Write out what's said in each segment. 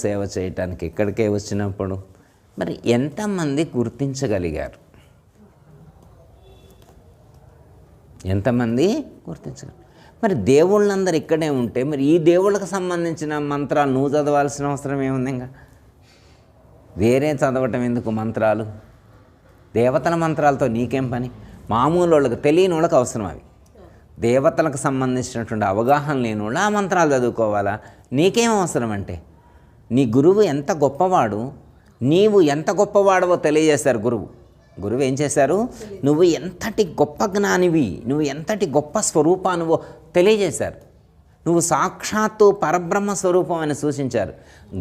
సేవ చేయటానికి ఇక్కడికే వచ్చినప్పుడు మరి ఎంతమంది గుర్తించగలిగారు? ఎంతమంది గుర్తించగలరు? మరి దేవుళ్ళందరూ ఇక్కడే ఉంటే మరి ఈ దేవుళ్ళకి సంబంధించిన మంత్రాలు నువ్వు చదవాల్సిన అవసరం ఏముంది? ఇంకా వేరే చదవటం ఎందుకు? మంత్రాలు, దేవతల మంత్రాలతో నీకేం పని? మామూలు వాళ్ళకి, తెలియని వాళ్ళకి అవసరం అవి. దేవతలకు సంబంధించినటువంటి అవగాహన లేని వాళ్ళు ఆ మంత్రాలు చదువుకోవాలా? నీకేం అవసరం? అంటే నీ గురువు ఎంత గొప్పవాడు, నీవు ఎంత గొప్పవాడవో తెలియజేశారు గురువు ఏం చేశారు? నువ్వు ఎంతటి గొప్ప జ్ఞానివి, నువ్వు ఎంతటి గొప్ప స్వరూపానివో తెలియజేశారు. నువ్వు సాక్షాత్తు పరబ్రహ్మ స్వరూపం అని సూచించారు.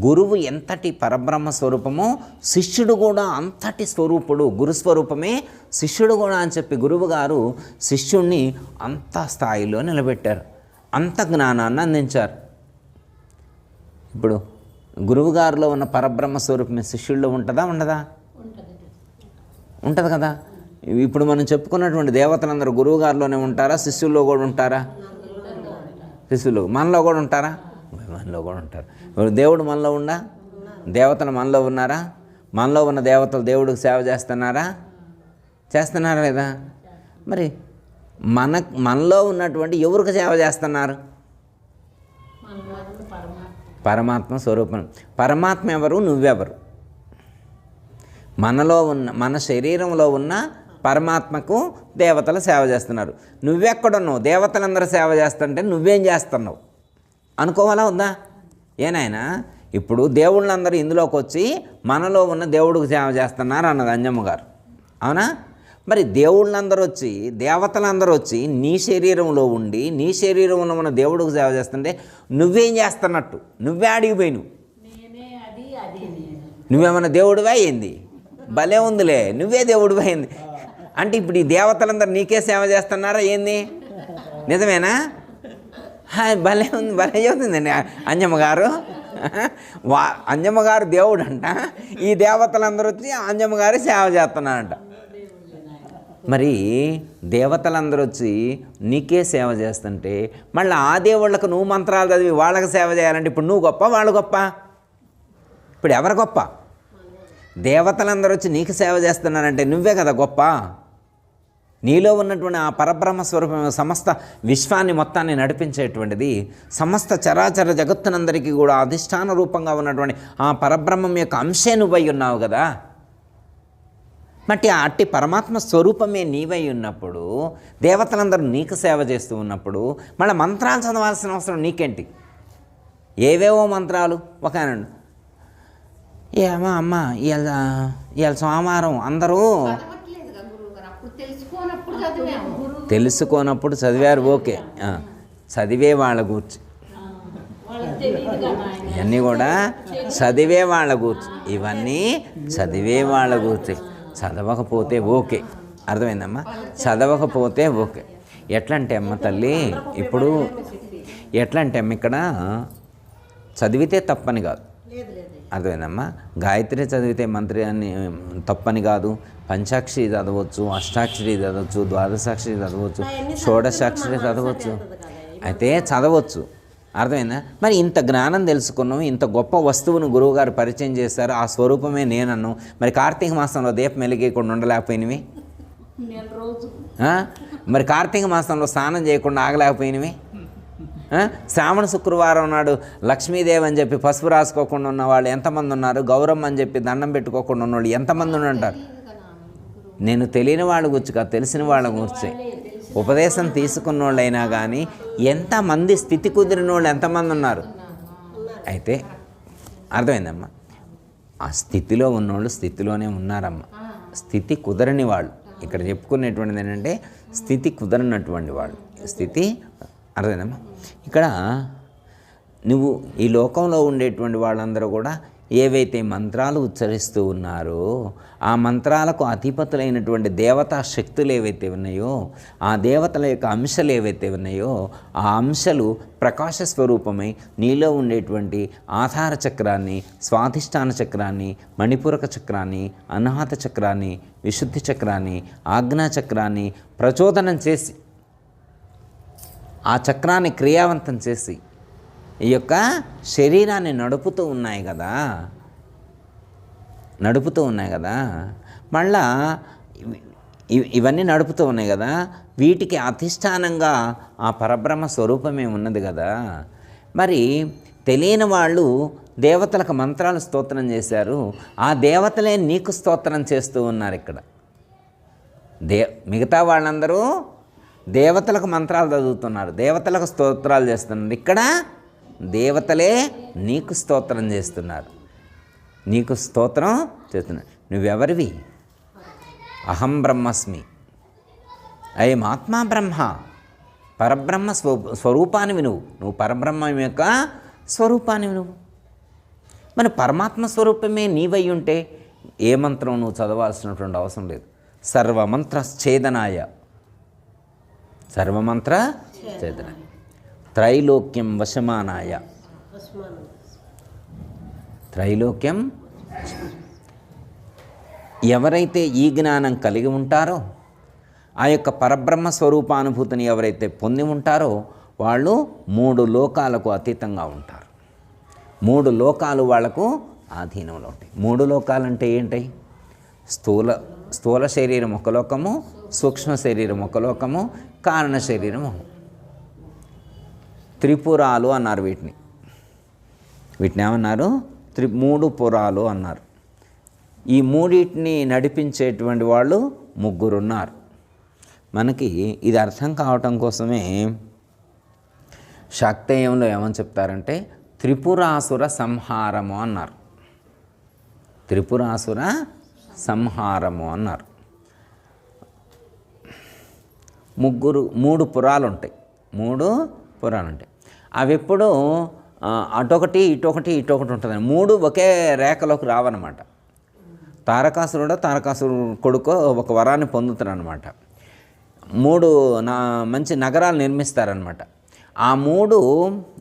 గురువు ఎంతటి పరబ్రహ్మ స్వరూపమో శిష్యుడు కూడా అంతటి స్వరూపుడు, గురుస్వరూపమే శిష్యుడు కూడా అని చెప్పి గురువు గారు శిష్యుణ్ణి అంత స్థాయిలో నిలబెట్టారు, అంత జ్ఞానాన్ని అందించారు. ఇప్పుడు గురువుగారిలో ఉన్న పరబ్రహ్మ స్వరూపమే శిష్యుల్లో ఉంటుందా? ఉండదా? ఉంటుంది కదా. ఇప్పుడు మనం చెప్పుకున్నటువంటి దేవతలందరూ గురువుగారిలోనే ఉంటారా? శిష్యుల్లో కూడా ఉంటారా? శిష్యులు మనలో కూడా ఉంటారా? మనలో కూడా ఉంటారు. దేవుడు మనలో ఉందా? దేవతలు మనలో ఉన్నారా? మనలో ఉన్న దేవతలు దేవుడికి సేవ చేస్తున్నారా? చేస్తున్నారా లేదా? మరి మనలో ఉన్నటువంటి ఎవరికి సేవ చేస్తున్నారు? పరమాత్మ స్వరూపం. పరమాత్మ ఎవరు? నువ్వెవరు? మనలో ఉన్న, మన శరీరంలో ఉన్న పరమాత్మకు దేవతలు సేవ చేస్తున్నారు. నువ్వెక్కడున్నావు? దేవతలందరూ సేవ చేస్తుంటే నువ్వేం చేస్తున్నావు అనుకోవాలా వద్దా? ఏనాయనా, ఇప్పుడు దేవుళ్ళందరూ ఇందులోకి వచ్చి మనలో ఉన్న దేవుడికి సేవ చేస్తున్నారు అన్నది అంజమ్మ గారు, అవునా? మరి దేవుళ్ళందరూ వచ్చి, దేవతలందరూ వచ్చి నీ శరీరంలో ఉండి నీ శరీరంలో ఉన్న దేవుడికి సేవ చేస్తుంటే నువ్వేం చేస్తున్నట్టు? నువ్వే అడిగిపోయి నువ్వేమన్నా దేవుడివా ఏంది? భలే ఉందిలే, నువ్వే దేవుడివా ఏంది అంటే ఇప్పుడు ఈ దేవతలందరూ నీకే సేవ చేస్తున్నారా ఏంది? నిజమేనా? భలే ఉంది, భలే చెబుతుందండి అంజమ్మ గారు. అంజమ్మ గారు దేవుడు అంట, ఈ దేవతలందరూ వచ్చి అంజమ్మ గారు సేవ చేస్తున్నారంట. మరి దేవతలందరూ వచ్చి నీకే సేవ చేస్తుంటే మళ్ళీ ఆ దేవుళ్ళకు నువ్వు మంత్రాలు చదివి వాళ్ళకి సేవ చేయాలంటే ఇప్పుడు నువ్వు గొప్ప, వాళ్ళు గొప్ప? ఇప్పుడు ఎవరు గొప్ప? దేవతలందరూ వచ్చి నీకు సేవ చేస్తున్నారంటే నువ్వే కదా గొప్ప. నీలో ఉన్నటువంటి ఆ పరబ్రహ్మ స్వరూపం సమస్త విశ్వాన్ని మొత్తాన్ని నడిపించేటువంటిది, సమస్త చరాచర జగత్తునందరికీ కూడా అధిష్టాన రూపంగా ఉన్నటువంటి ఆ పరబ్రహ్మం యొక్క అంశే నువ్వై ఉన్నావు కదా. మట్టి అట్టి పరమాత్మ స్వరూపమే నీవై ఉన్నప్పుడు, దేవతలందరూ నీకు సేవ చేస్తూ ఉన్నప్పుడు మళ్ళీ మంత్రాలు చదవాల్సిన అవసరం నీకేంటి? ఏవేవో మంత్రాలు. ఒక ఏమో అమ్మ ఇవాళ సోమవారం అందరూ తెలుసుకోనప్పుడు చదివారు, ఓకే. చదివే వాళ్ళ గూర్చి ఇవన్నీ కూడా చదివే వాళ్ళ గూర్చి, ఇవన్నీ చదివే వాళ్ళ గూర్చి. చదవకపోతే ఓకే, అర్థమైందమ్మా? చదవకపోతే ఓకే. ఎట్లా అంటే అమ్మ తల్లి, ఇప్పుడు ఎట్లా అంటే అమ్మ ఇక్కడ చదివితే తప్పని కాదు, అర్థమైందమ్మా? గాయత్రి చదివితే మంత్రి అని తప్పని కాదు. పంచాక్షరి చదవచ్చు, అష్టాక్షరి చదవచ్చు, ద్వాదశాక్షరి చదవచ్చు, షోడశాక్షరి చదవచ్చు, అయితే చదవచ్చు, అర్థమైందా? మరి ఇంత జ్ఞానం తెలుసుకున్నాం, ఇంత గొప్ప వస్తువును గురువుగారు పరిచయం చేశారు, ఆ స్వరూపమే నేనన్ను. మరి కార్తీక మాసంలో దీపం వెలిగేయకుండా ఉండలేకపోయినవి, మరి కార్తీక మాసంలో స్నానం చేయకుండా ఆగలేకపోయినవి, శ్రావణ శుక్రవారం నాడు లక్ష్మీదేవి అని చెప్పి పసుపు రాసుకోకుండా ఉన్నవాళ్ళు ఎంతమంది ఉన్నారు? గౌరమ్మ అని చెప్పి దండం పెట్టుకోకుండా ఉన్నవాళ్ళు ఎంతమంది ఉంటారు? నేను తెలియని వాళ్ళ గురించి కాదు, తెలిసిన వాళ్ళ గురించి. ఉపదేశం తీసుకున్న వాళ్ళైనా కానీ ఎంతమంది స్థితి కుదిరిన వాళ్ళు ఎంతమంది ఉన్నారు? అయితే అర్థమైందమ్మా, ఆ స్థితిలో ఉన్నోళ్ళు స్థితిలోనే ఉన్నారమ్మా. స్థితి కుదరని వాళ్ళు, ఇక్కడ చెప్పుకునేటువంటిది ఏంటంటే స్థితి కుదరనటువంటి వాళ్ళు, స్థితి. అర్థమైందమ్మా? ఇక్కడ నువ్వు ఈ లోకంలో ఉండేటువంటి వాళ్ళందరూ కూడా ఏవైతే మంత్రాలు ఉచ్చరిస్తూ ఉన్నారో ఆ మంత్రాలకు అధిపతులైనటువంటి దేవతా శక్తులు ఏవైతే ఉన్నాయో, ఆ దేవతల యొక్క అంశాలు ఏవైతే ఉన్నాయో, ఆ అంశాలు ప్రకాశ స్వరూపమై నీలో ఉండేటువంటి ఆధార చక్రాన్ని, స్వాధిష్టాన చక్రాన్ని, మణిపూరక చక్రాన్ని, అనాహత చక్రాన్ని, విశుద్ధి చక్రాన్ని, ఆజ్ఞా చక్రాన్ని ప్రచోదనం చేసి ఆ చక్రాన్ని క్రియావంతం చేసి ఈ యొక్క శరీరాన్ని నడుపుతూ ఉన్నాయి కదా మళ్ళా ఇవన్నీ నడుపుతూ ఉన్నాయి కదా, వీటికి అధిష్టానంగా ఆ పరబ్రహ్మ స్వరూపమే ఉన్నది కదా. మరి తెలియని వాళ్ళు దేవతలకు మంత్రాలు స్తోత్రం చేశారు, ఆ దేవతలే నీకు స్తోత్రం చేస్తూ ఉన్నారు ఇక్కడ. మిగతా వాళ్ళందరూ దేవతలకు మంత్రాలు చదువుతున్నారు, దేవతలకు స్తోత్రాలు చేస్తున్నారు. ఇక్కడ దేవతలే నీకు స్తోత్రం చేస్తున్నారు, నీకు స్తోత్రం చేస్తున్నారు. నువ్వెవరివి? అహం బ్రహ్మస్మి, అయం ఆత్మా బ్రహ్మ, పరబ్రహ్మ స్వరూపానివి నువ్వు పరబ్రహ్మ యొక్క స్వరూపానివి నువ్వు. మరి పరమాత్మ స్వరూపమే నీవై ఉంటే ఏ మంత్రం నువ్వు చదవాల్సినటువంటి అవసరం లేదు. సర్వమంత్ర ఛేదనాయ, సర్వమంత్ర ఛేదనాయ, త్రైలోక్యం వశమానాయ, త్రైలోక్యం. ఎవరైతే ఈ జ్ఞానం కలిగి ఉంటారో, ఆ యొక్క పరబ్రహ్మ స్వరూపానుభూతిని ఎవరైతే పొంది ఉంటారో వాళ్ళు 3 లోకాలకు అతీతంగా ఉంటారు. 3 లోకాలు వాళ్లకు ఆధీనంలో ఉంటాయి. 3 లోకాలు అంటే ఏంటి? స్థూల శరీరం ఒక లోకము, సూక్ష్మ శరీరం ఒక లోకము, కారణ శరీరం. త్రిపురాలు అన్నారు వీటిని ఏమన్నారు? 3 పురాలు అన్నారు. ఈ మూడింటిని నడిపించేటువంటి వాళ్ళు 3 ఉన్నారు. మనకి ఇది అర్థం కావటం కోసమే శాక్తేయంలో ఏమని చెప్తారంటే త్రిపురాసుర సంహారము అన్నారు. త్రిపురాసుర సంహారము అన్నారు. 3 పురాలు ఉంటాయి. 3 పురాలు ఉంటాయి. అవి ఎప్పుడు అటొకటి ఇటొకటి ఉంటుంది. 3 ఒకే రేఖలోకి రావన్నమాట. తారకాసురుడు కొడుకు ఒక వరాన్ని పొందుతారనమాట. 3 మంచి నగరాలు నిర్మిస్తారనమాట. ఆ 3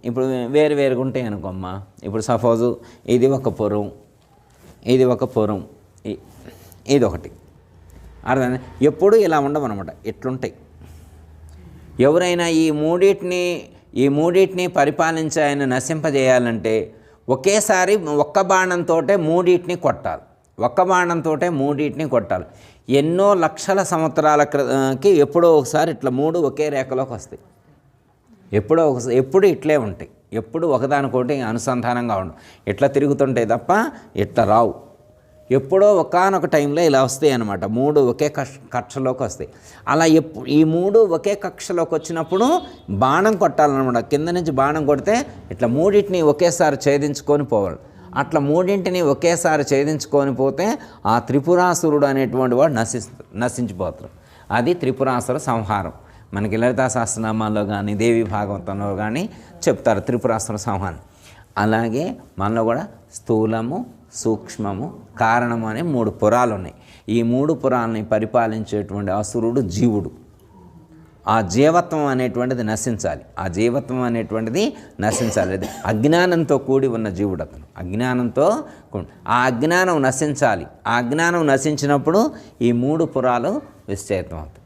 ఇప్పుడు వేరుగా ఉంటాయి అనుకోమ్మా. ఇప్పుడు సపోజు ఇది ఒక పురం, ఇది ఒక పురం, ఇది ఒకటి. అర్థం? ఎప్పుడు ఇలా ఉండమన్నమాట, ఇట్లుంటాయి. ఎవరైనా ఈ మూడింటిని పరిపాలించి ఆయన నశింపజేయాలంటే ఒకేసారి ఒక్క బాణంతో మూడింటిని కొట్టాలి. ఎన్నో లక్షల సంవత్సరాలకి ఎప్పుడో ఒకసారి ఇట్లా 3 ఒకే రేఖలోకి వస్తాయి. ఎప్పుడు ఇట్లే ఉంటాయి. ఎప్పుడు ఒకదానికోటి అనుసంధానంగా ఉండవు. ఇట్లా తిరుగుతుంటాయి తప్ప ఇట్లా రావు. ఎప్పుడో ఒకానొక టైంలో ఇలా వస్తాయి అన్నమాట. 3 ఒకే కక్షలోకి వస్తాయి. అలా ఈ 3 ఒకే కక్షలోకి వచ్చినప్పుడు బాణం కొట్టాలన్నమాట. కింద నుంచి బాణం కొడితే ఇట్లా 3టిని ఒకేసారి ఛేదించుకొని పోవాలి. అట్లా 3టిని ఒకేసారి ఛేదించుకొని పోతే ఆ త్రిపురాసురుడు అనేటువంటి వాడు నశించిపోతారు. అది త్రిపురాసుర సంహారం. మనకి లలితా సహస్రనామాల్లో కానీ దేవి భాగవతంలో కానీ చెప్తారు త్రిపురాసుర సంహారం. అలాగే మనలో కూడా స్థూలము, సూక్ష్మము, కారణము అనే 3 పురాలు ఉన్నాయి. ఈ 3 పురాలని పరిపాలించేటువంటి అసురుడు జీవుడు. ఆ జీవత్వం అనేటువంటిది నశించాలి. అది అజ్ఞానంతో కూడి ఉన్న జీవుడు అతను. ఆ అజ్ఞానం నశించాలి. ఆ అజ్ఞానం నశించినప్పుడు ఈ 3 పురాలు విశ్చేతం అవుతాయి.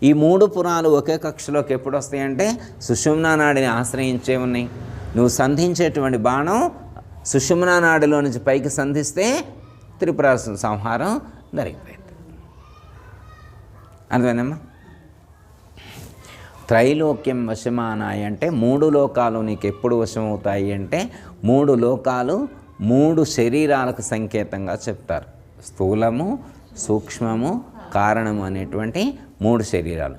ఈ 3 పురాలు ఒకే కక్షలోకి ఎప్పుడు వస్తాయంటే సుషుమ్నా నాడిని ఆశ్రయించే ఉన్నాయి. నువ్వు సంధించేటువంటి బాణం సుషుమ్నా నాడిలో నుంచి పైకి సంధిస్తే త్రిపురాసుర సంహారం జరిగిపోయింది. అర్థమైందమ్మా? త్రైలోక్యం వశమానాయి అంటే 3 లోకాలు నీకు ఎప్పుడు వశమవుతాయి అంటే 3 లోకాలు 3 శరీరాలకు సంకేతంగా చెప్తారు. స్థూలము, సూక్ష్మము, కారణము అనేటువంటి 3 శరీరాలు.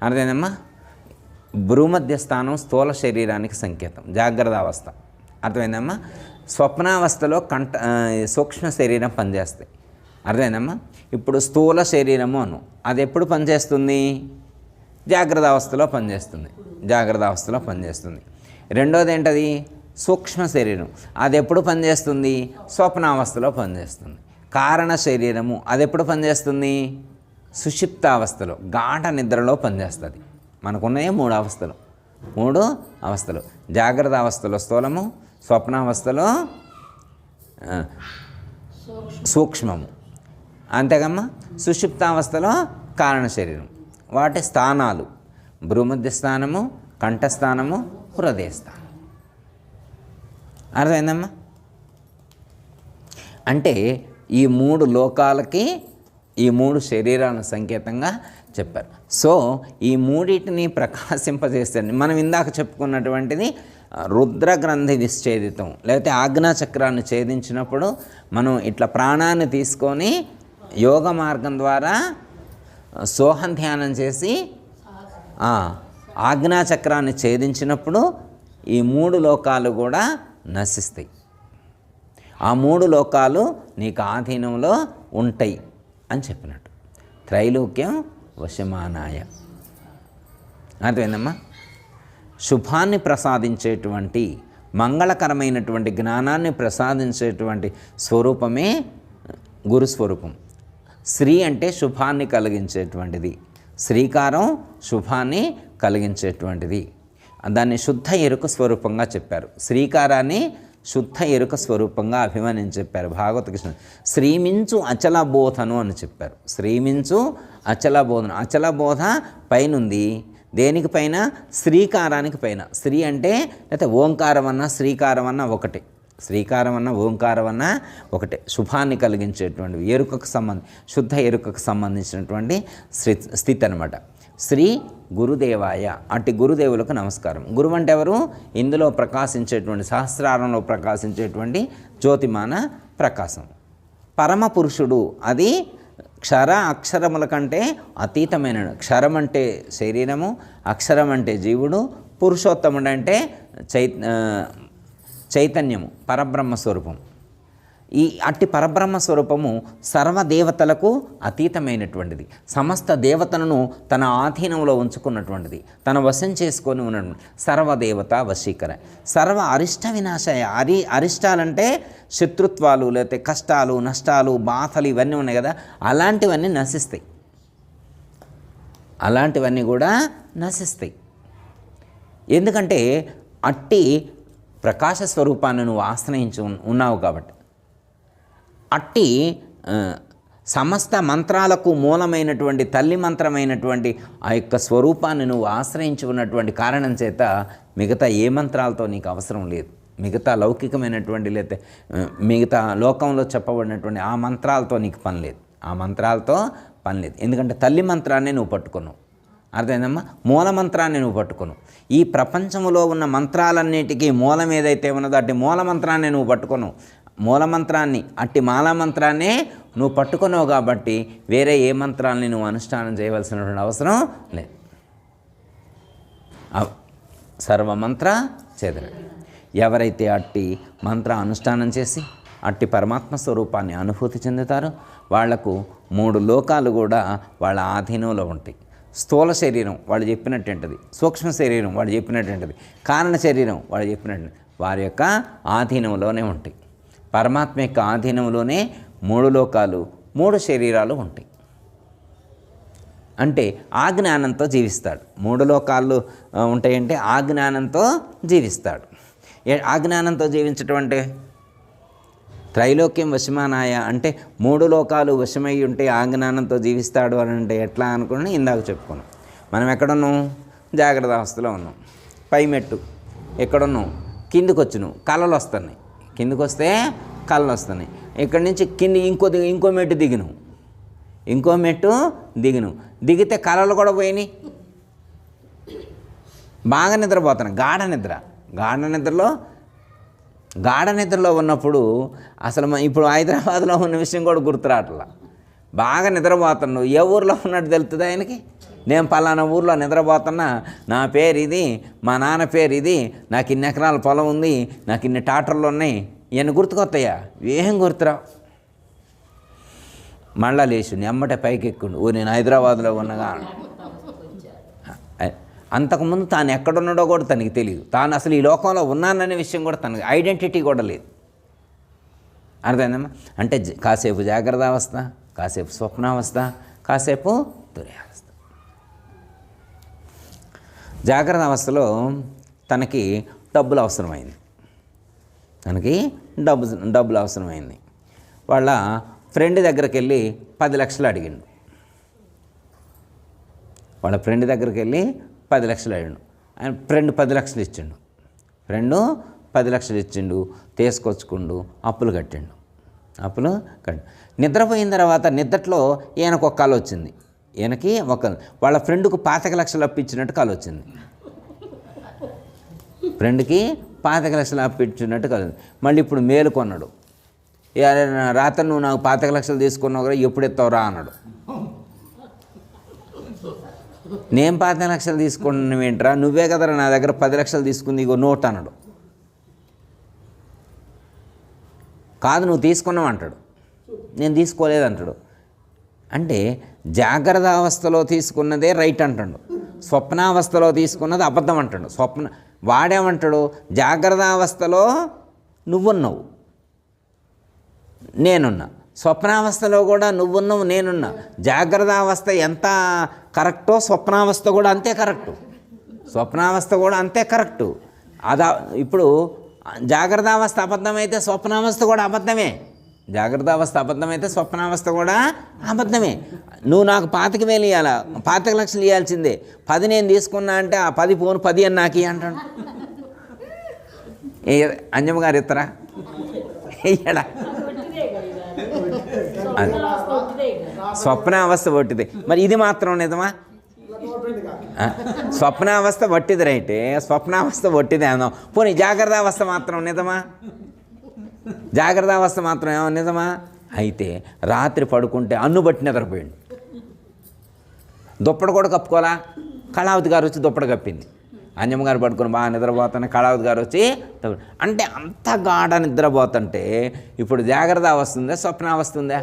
అర్థమైందమ్మా? భ్రూమధ్య స్థానం స్థూల శరీరానికి సంకేతం, జాగ్రత్త అవస్థ. అర్థమైందమ్మా? స్వప్నావస్థలో సూక్ష్మ శరీరం పనిచేస్తాయి. అర్థమైందమ్మా? ఇప్పుడు స్థూల శరీరము అది ఎప్పుడు పనిచేస్తుంది? జాగ్రత్త అవస్థలో పనిచేస్తుంది. రెండోది ఏంటది? సూక్ష్మ శరీరం. అది ఎప్పుడు పనిచేస్తుంది? స్వప్నావస్థలో పనిచేస్తుంది. కారణ శరీరము అది ఎప్పుడు పనిచేస్తుంది? సుషిప్తావస్థలో, గాఢ నిద్రలో పనిచేస్తుంది. మనకున్నాయి 3 అవస్థలు. జాగ్రత్త అవస్థలో స్థూలము, స్వప్నావస్థలో సూక్ష్మము, అంతేగమ్మా. సుషిప్తావస్థలో కారణ శరీరం. వాటి స్థానాలు భ్రూమధ్య స్థానము, కంఠస్థానము, హృదయ స్థానం. అర్థమైందమ్మా? అంటే ఈ 3 లోకాలకి ఈ 3 శరీరాలను సంకేతంగా చెప్పారు. సో ఈ మూడింటిని ప్రకాశింపజేస్తుంది. మనం ఇందాక చెప్పుకున్నటువంటిది రుద్రగ్రంథి విచ్ఛేదితం, లేకపోతే ఆజ్ఞాచక్రాన్ని ఛేదించినప్పుడు మనం ఇట్లా ప్రాణాన్ని తీసుకొని యోగ మార్గం ద్వారా సోహం ధ్యానం చేసి ఆజ్ఞాచక్రాన్ని ఛేదించినప్పుడు ఈ 3 లోకాలు కూడా నశిస్తాయి. ఆ 3 లోకాలు నీకు ఆధీనంలో ఉంటాయి అని చెప్పినట్టు. త్రైలోక్యం వశమానాయ. అర్థమైందమ్మా? శుభాన్ని ప్రసాదించేటువంటి, మంగళకరమైనటువంటి జ్ఞానాన్ని ప్రసాదించేటువంటి స్వరూపమే గురుస్వరూపం. శ్రీ అంటే శుభాన్ని కలిగించేటువంటిది, శ్రీకారం శుభాన్ని కలిగించేటువంటిది. దాన్ని శుద్ధ ఎరుక స్వరూపంగా చెప్పారు. శ్రీకారాన్ని శుద్ధ ఎరుక స్వరూపంగా అభిమానించి చెప్పారు భాగవత కృష్ణ. శ్రీమించు అచల బోధను అని చెప్పారు. శ్రీమించు అచల బోధన. అచల బోధ పైనుంది, దేనికి పైన? శ్రీకారానికి పైన. శ్రీ అంటే లేకపోతే ఓంకారం అన్నా శ్రీకారం అన్నా ఒకటే. శ్రీకారం అన్న ఓంకారం అన్న ఒకటే. శుభాన్ని కలిగించేటువంటి ఎరుకకు శుద్ధ ఎరుకకు సంబంధించినటువంటి స్థితి అనమాట. శ్రీ గురుదేవాయ. అట్టి గురుదేవులకు నమస్కారం. గురువు అంటే ఎవరు? ఇందులో ప్రకాశించేటువంటి, సహస్రారంలో ప్రకాశించేటువంటి జ్యోతిమాన ప్రకాశం. పరమ పురుషుడు అది క్షర అక్షరముల కంటే అతీతమైన. క్షరం అంటే శరీరము, అక్షరం అంటే జీవుడు, పురుషోత్తముడు అంటే చైతన్యము, పరబ్రహ్మ స్వరూపం. ఈ అట్టి పరబ్రహ్మ స్వరూపము సర్వదేవతలకు అతీతమైనటువంటిది. సమస్త దేవతలను తన ఆధీనంలో ఉంచుకున్నటువంటిది, తన వశం చేసుకొని ఉన్నటువంటి సర్వదేవత వశీకర. సర్వ అరిష్ట వినాశాయ. అరిష్టాలంటే శత్రుత్వాలు, లేకపోతే కష్టాలు, నష్టాలు, బాధలు ఇవన్నీ ఉన్నాయి కదా, అలాంటివన్నీ నశిస్తాయి. అలాంటివన్నీ కూడా నశిస్తాయి. ఎందుకంటే అట్టి ప్రకాశ స్వరూపాన్ని నువ్వు ఆశ్రయించి ఉన్నావు కాబట్టి. అట్టి సమస్త మంత్రాలకు మూలమైనటువంటి తల్లి మంత్రమైనటువంటి ఆ యొక్క స్వరూపాన్ని నువ్వు ఆశ్రయించి ఉన్నటువంటి కారణం చేత మిగతా ఏ మంత్రాలతో నీకు అవసరం లేదు. మిగతా లౌకికమైనటువంటి లేకపోతే మిగతా లోకంలో చెప్పబడినటువంటి ఆ మంత్రాలతో నీకు పని లేదు. ఆ మంత్రాలతో పని లేదు. ఎందుకంటే తల్లి మంత్రాన్ని నువ్వు పట్టుకున్నావు. అర్థమైందమ్మా? మూల మంత్రాన్ని నువ్వు పట్టుకున్నావు. ఈ ప్రపంచంలో ఉన్న మంత్రాలన్నిటికీ మూలం ఏదైతే ఉన్నదో అట్టి మూల మంత్రాన్ని నువ్వు పట్టుకున్నావు. మూలమంత్రాన్ని, అట్టి మాలామంత్రాన్నే నువ్వు పట్టుకున్నావు కాబట్టి వేరే ఏ మంత్రాలని నువ్వు అనుష్ఠానం చేయవలసినటువంటి అవసరం లేదు. సర్వమంత్ర చేదన. ఎవరైతే అట్టి మంత్ర అనుష్ఠానం చేసి అట్టి పరమాత్మ స్వరూపాన్ని అనుభూతి చెందుతారో వాళ్లకు 3 లోకాలు కూడా వాళ్ళ ఆధీనంలో ఉంటాయి. స్థూల శరీరం వాళ్ళు చెప్పినట్టుంటుంది, సూక్ష్మ శరీరం వాళ్ళు చెప్పినట్టుంటుంది, కారణ శరీరం వాళ్ళు చెప్పినట్టు వారి యొక్క ఆధీనంలోనే ఉంటాయి. పరమాత్మ యొక్క ఆధీనంలోనే 3 లోకాలు, 3 శరీరాలు ఉంటాయి. అంటే ఆ జ్ఞానంతో జీవిస్తాడు. 3 లోకాలు ఉంటాయంటే ఆ జ్ఞానంతో జీవిస్తాడు. ఆ జ్ఞానంతో జీవించటం అంటే త్రైలోక్యం వశమానాయ అంటే 3 లోకాలు వశమై ఉంటే ఆ జ్ఞానంతో జీవిస్తాడు అని అంటే ఎట్లా అనుకుని ఇందాక చెప్పుకున్నాం. మనం ఎక్కడున్నాం? జాగ్రత్త అవస్థలో ఉన్నాం. పై మెట్టు ఎక్కడున్నాం? కిందికి వచ్చినాం, కళలు వస్తున్నాయి. కిందికి వస్తే కళలు వస్తున్నాయి. ఇక్కడి నుంచి కింది ఇంకో మెట్టు దిగినాం, ఇంకో మెట్టు దిగినాం. దిగితే కళలు కూడా పోయినాయి. బాగా నిద్రపోతున్నాం, గాఢ నిద్రలో ఉన్నప్పుడు అసలు ఇప్పుడు హైదరాబాద్లో ఉన్న విషయం కూడా గుర్తురాట్లా. బాగా నిద్రపోతున్నావు. ఏ ఊర్లో ఉన్నట్టు తెలుస్తుంది ఆయనకి? నేను పలానా ఊర్లో నిద్రపోతున్నా, నా పేరు ఇది, మా నాన్న పేరు ఇది, నాకు ఇన్ని ఎకరాల పొలం ఉంది, నాకు ఇన్ని టాటర్లు ఉన్నాయి, ఇవన్నీ గుర్తుకొస్తాయా? ఏం గుర్తురావు. మళ్ళా లేచి ఎమ్మటే పైకి ఎక్కుండు, నేను హైదరాబాద్లో ఉన్నగా. అంతకుముందు తాను ఎక్కడున్నాడో కూడా తనకి తెలియదు. తాను అసలు ఈ లోకంలో ఉన్నాననే విషయం కూడా తనకి ఐడెంటిటీ కూడా లేదు. అర్థమైందమ్మా? అంటే కాసేపు జాగ్రత్త అవస్థ, కాసేపు స్వప్నావస్థ, కాసేపు తుర్యావస్థ. జాగ్రత్త అవస్థలో తనకి డబ్బులు అవసరమైంది. డబ్బులు అవసరమైంది. వాళ్ళ ఫ్రెండ్ దగ్గరికి వెళ్ళి 10 లక్షలు అడిగిండు. వాళ్ళ ఫ్రెండ్ దగ్గరికి వెళ్ళి 10 లక్షలు అడిగిండు. ఆయన ఫ్రెండ్ 10 లక్షలు ఇచ్చిండు. 10 లక్షలు ఇచ్చిండు, తీసుకొచ్చుకుండు, అప్పులు కట్టిండు. నిద్రపోయిన తర్వాత నిద్రలో ఈయనకు ఒక కల వచ్చింది. ఈయనకి వాళ్ళ ఫ్రెండ్కు 25 లక్షలు అప్పు ఇచ్చినట్టు కల వచ్చింది. ఫ్రెండ్కి 25 లక్షలు అప్పు ఇచ్చినట్టు కల. మళ్ళీ ఇప్పుడు మేలుకొన్నాడు. రాత్రి నువ్వు నాకు 25 లక్షలు తీసుకున్నావు కదా, ఎప్పుడు ఎత్తావురా అన్నాడు. నేను 25 లక్షలు తీసుకున్నాను ఏంట్రా, నువ్వే కదరా నా దగ్గర 10 లక్షలు తీసుకుంది, ఇగో నోట్ అన్నాడు. కాదు నువ్వు తీసుకున్నావు అంటాడు. నేను తీసుకోలేదు అంటాడు. అంటే జాగ్రత్త అవస్థలో తీసుకున్నదే రైట్ అంటాడు, స్వప్నావస్థలో తీసుకున్నది అబద్ధం అంటాడు. వాడేమంటాడు, జాగ్రత్త అవస్థలో నువ్వున్నావు, నేనున్నా, స్వప్నావస్థలో కూడా నువ్వున్నావు, నేనున్నా. జాగ్రత్త అవస్థ ఎంత కరెక్టో స్వప్నావస్థ కూడా అంతే కరెక్టు, స్వప్నావస్థ కూడా అంతే కరెక్టు. ఇప్పుడు జాగ్రత్త అవస్థ అబద్ధమైతే స్వప్నావస్థ కూడా అబద్ధమే, జాగ్రత్త అవస్థ అబద్ధమైతే స్వప్నావస్థ కూడా అబద్ధమే. నువ్వు నాకు 25,000 ఇవ్వాలా, 25 లక్షలు ఇవ్వాల్సిందే, 10 నేను తీసుకున్నా అంటే ఆ 10 పోను 10 అని నాకు అంటాడు. అంజమ్మ గారు ఇస్తారా? ఇయ్యడా? స్వప్నావస్థ పట్టిది. మరి ఇది మాత్రం నిజమా? స్వప్నావస్థ పట్టిది రైటే, స్వప్నావస్థ పట్టిదే అందాం. పోనీ జాగ్రత్త అవస్థ మాత్రం నిజమా? జాగ్రత్త అవస్థ మాత్రం ఏమో నిజమా? అయితే రాత్రి పడుకుంటే అన్ను బట్టి నిద్రపోయింది, దుప్పటి కూడా కప్పుకోవాలా. కళావతి గారు వచ్చి దుప్పటి కప్పింది. అంజమ్మ గారు పడుకొని బాగా నిద్రపోతానే కళావతి గారు వచ్చి, అంటే అంత గాఢ నిద్రపోతుంటే ఇప్పుడు జాగ్రత్త అవస్థ ఉందా, స్వప్నావస్థ ఉందా?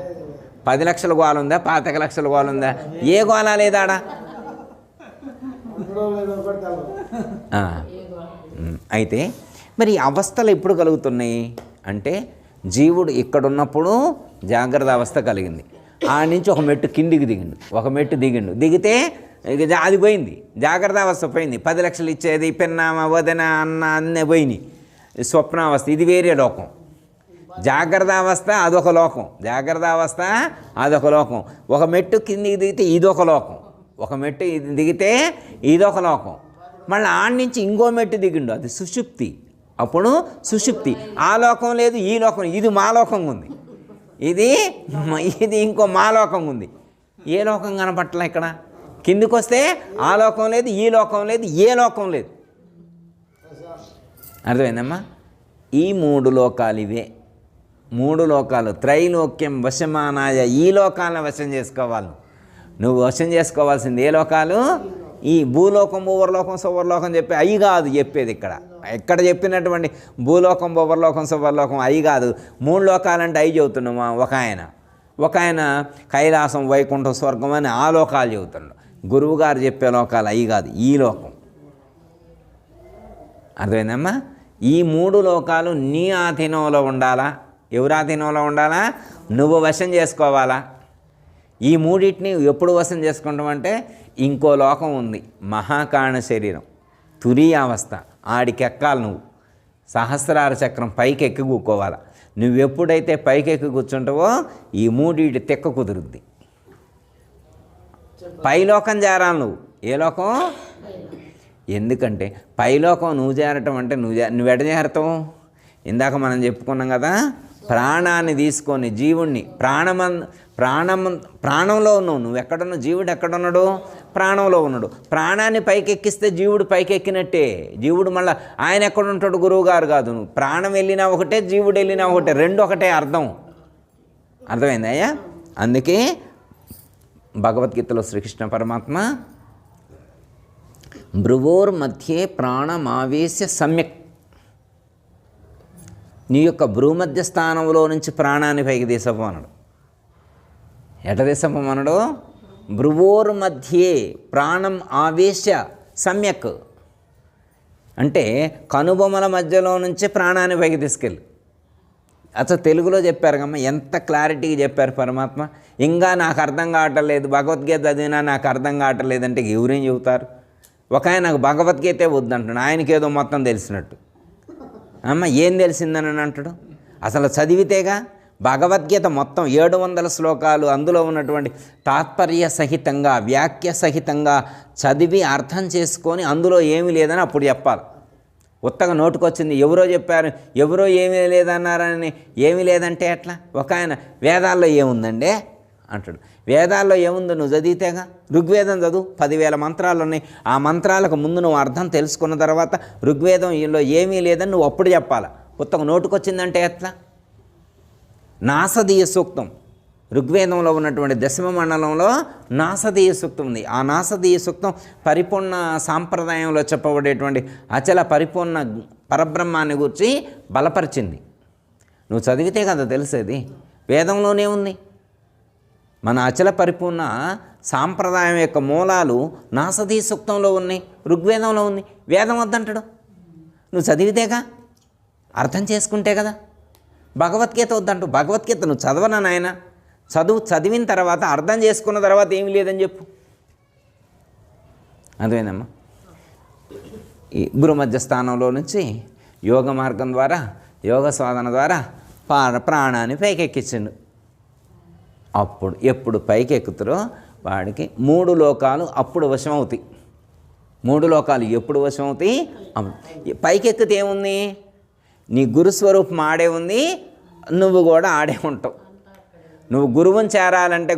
10 లక్షల గోల ఉందా, 25 లక్షల గోల ఉందా? ఏ గోల లేదాడా? అయితే మరి అవస్థలు ఎప్పుడు కలుగుతున్నాయి అంటే, జీవుడు ఇక్కడున్నప్పుడు జాగ్రత్త అవస్థ కలిగింది, ఆ నుంచి ఒక మెట్టు కిందికి దిగిండు, ఒక మెట్టు దిగితే ఇక అది పోయింది, జాగ్రత్త అవస్థ పోయింది. 10 లక్షలు ఇచ్చేది పెన్నామ వదన అన్న అన్నీ పోయినాయి. స్వప్నావస్థ ఇది వేరే లోకం, జాగ్రత్త అవస్థ అదొక లోకం, జాగ్రత్త అవస్థ అదొక లోకం. ఒక మెట్టు కిందికి దిగితే ఇదొక లోకం, ఒక మెట్టు దిగితే ఇదొక లోకం. మళ్ళీ ఆడి నుంచి ఇంకో మెట్టు దిగిండు, అది సుషుప్తి. అప్పుడు సుషుప్తి, ఆ లోకం లేదు, ఈ లోకం, ఇది మా లోకంగా ఉంది, ఇది ఇంకో మా లోకంగా ఉంది. ఏ లోకం కనపట్ల ఇక్కడ? కిందికి వస్తే ఆ లోకం లేదు, ఈ లోకం లేదు, ఏ లోకం లేదు. అర్థమైందమ్మా? ఈ 3 లోకాలు ఇవే, 3 లోకాలు. త్రైలోక్యం వశమానాయ, ఈ లోకాలను వశం చేసుకోవాలి. నువ్వు వశం చేసుకోవాల్సింది ఏ లోకాలు? ఈ భూలోకం, భూవర్లోకం, సువర్లోకం చెప్పి అవి కాదు చెప్పేది. ఇక్కడ చెప్పినటువంటి భూలోకం, భూవర్లోకం, సువర్లోకం అవి కాదు. 3 లోకాలంటే అవి చెబుతున్నామా? ఒక ఆయన కైలాసం, వైకుంఠం, స్వర్గం అని ఆ లోకాలు చెబుతున్నాడు. గురువు గారు చెప్పే లోకాలు అవి కాదు, ఈ లోకం. అర్థమైందమ్మా? ఈ 3 లోకాలు నీ ఆధీనంలో ఉండాలా? ఎవరి ఆధీనంలో ఉండాలా? నువ్వు వశం చేసుకోవాలా? ఈ 3టిని ఎప్పుడు వశం చేసుకుంటామంటే, ఇంకో లోకం ఉంది, మహాకారణ శరీరం, తురీయావస్థ, ఆడికెక్కాలి. నువ్వు సహస్రార చక్రం పైకి ఎక్కి కూకోవాలి. నువ్వెప్పుడైతే పైకి ఎక్కి కూర్చుంటావో ఈ 3 తెక్క కుదురుద్ది. పైలోకం చేరాలి నువ్వు. ఏ లోకం? ఎందుకంటే పైలోకం నువ్వు చేరటం అంటే నువ్వు ఎడ చేరతావు? ఇందాక మనం చెప్పుకున్నాం కదా, ప్రాణాన్ని తీసుకొని జీవుణ్ణి ప్రాణంలో ఉన్నావు. నువ్వు ఎక్కడున్నావు? జీవుడు ఎక్కడున్నాడు? ప్రాణంలో ఉన్నాడు. ప్రాణాన్ని పైకెక్కిస్తే జీవుడు పైకెక్కినట్టే. జీవుడు మళ్ళీ ఆయన ఎక్కడుంటాడు? గురువు గారు కాదు. నువ్వు ప్రాణం వెళ్ళినా ఒకటే, జీవుడు వెళ్ళినా ఒకటే, రెండు ఒకటే అర్థం. అర్థమైంది అయ్యా? అందుకే భగవద్గీతలో శ్రీకృష్ణ పరమాత్మ భ్రువోర్మధ్యే ప్రాణమావేశ్య సమ్యక్, నీ యొక్క భ్రూమధ్య స్థానంలో నుంచి ప్రాణాన్ని పైకి తీసపోమన్నాడు. ఎట తీసపోమన్నాడు? భ్రువోర్మధ్యే ప్రాణం ఆవేశ్య సమ్యక్ అంటే కనుబొమ్మల మధ్యలో నుంచి ప్రాణాన్ని పైకి తీసుకెళ్ళి. అసలు తెలుగులో చెప్పారు కమ్మ, ఎంత క్లారిటీగా చెప్పారు పరమాత్మ. ఇంకా నాకు అర్థం కావట్లేదు, భగవద్గీత చదివినా నాకు అర్థం కావట్లేదు అంటే ఎవరేం చెబుతారు? ఒక ఆయన నాకు భగవద్గీతే వద్దంటాడు, ఆయనకేదో మొత్తం తెలిసినట్టు. అమ్మ ఏం తెలిసిందని అంటాడు? అసలు చదివితేగా భగవద్గీత మొత్తం 700 శ్లోకాలు, అందులో ఉన్నటువంటి తాత్పర్య సహితంగా, వ్యాఖ్య సహితంగా చదివి అర్థం చేసుకొని అందులో ఏమీ లేదని అప్పుడు చెప్పాలి. ఉత్తగా నోటుకొచ్చింది, ఎవరో చెప్పారు, ఎవరో ఏమీ లేదన్నారని. ఏమీ లేదంటే ఎట్లా? ఒక ఆయన వేదాల్లో ఏముందండి అంటాడు. వేదాల్లో ఏముందో నువ్వు చదివితేగా. ఋగ్వేదం చదువు, 10,000 మంత్రాలు ఉన్నాయి. ఆ మంత్రాలకు ముందు నువ్వు అర్థం తెలుసుకున్న తర్వాత ఋగ్వేదంలో ఏమీ లేదని నువ్వు అప్పుడు చెప్పాలి. ఉత్తగా నోటుకొచ్చిందంటే ఎట్లా? నాసదీయ సూక్తం, ఋగ్వేదంలో ఉన్నటువంటి దశమ మండలంలో నాసదీయ సూక్తం ఉంది. ఆ నాసదీయ సూక్తం పరిపూర్ణ సాంప్రదాయంలో చెప్పబడేటువంటి అచల పరిపూర్ణ పరబ్రహ్మాన్ని గురించి బలపరిచింది. నువ్వు చదివితే కదా తెలిసేది. వేదంలోనే ఉంది. మన అచల పరిపూర్ణ సాంప్రదాయం యొక్క మూలాలు నాసదీయ సూక్తంలో ఉన్నాయి, ఋగ్వేదంలో ఉంది. వేదం వద్దంటాడు. నువ్వు చదివితేగా, అర్థం చేసుకుంటే కదా. భగవద్గీత వద్దంటూ. భగవద్గీత నువ్వు చదవనా నాయన? చదివిన తర్వాత అర్థం చేసుకున్న తర్వాత ఏమీ లేదని చెప్పు. అదేనమ్మా. ఈ గురుమధ్య స్థానంలో నుంచి యోగ మార్గం ద్వారా, యోగ సాధన ద్వారా ప్రాణాన్ని పైకెక్కించిండు. అప్పుడు ఎప్పుడు పైకి ఎక్కుతారో వాడికి 3 లోకాలు అప్పుడు వశమవుతాయి. 3 లోకాలు ఎప్పుడు వశమవుతాయి? పైకి ఎక్కితే ఏముంది? నీ గురుస్వరూపం ఆడే ఉంది, నువ్వు కూడా ఆడే ఉంటావు. నువ్వు గురువుని చేరాలంటే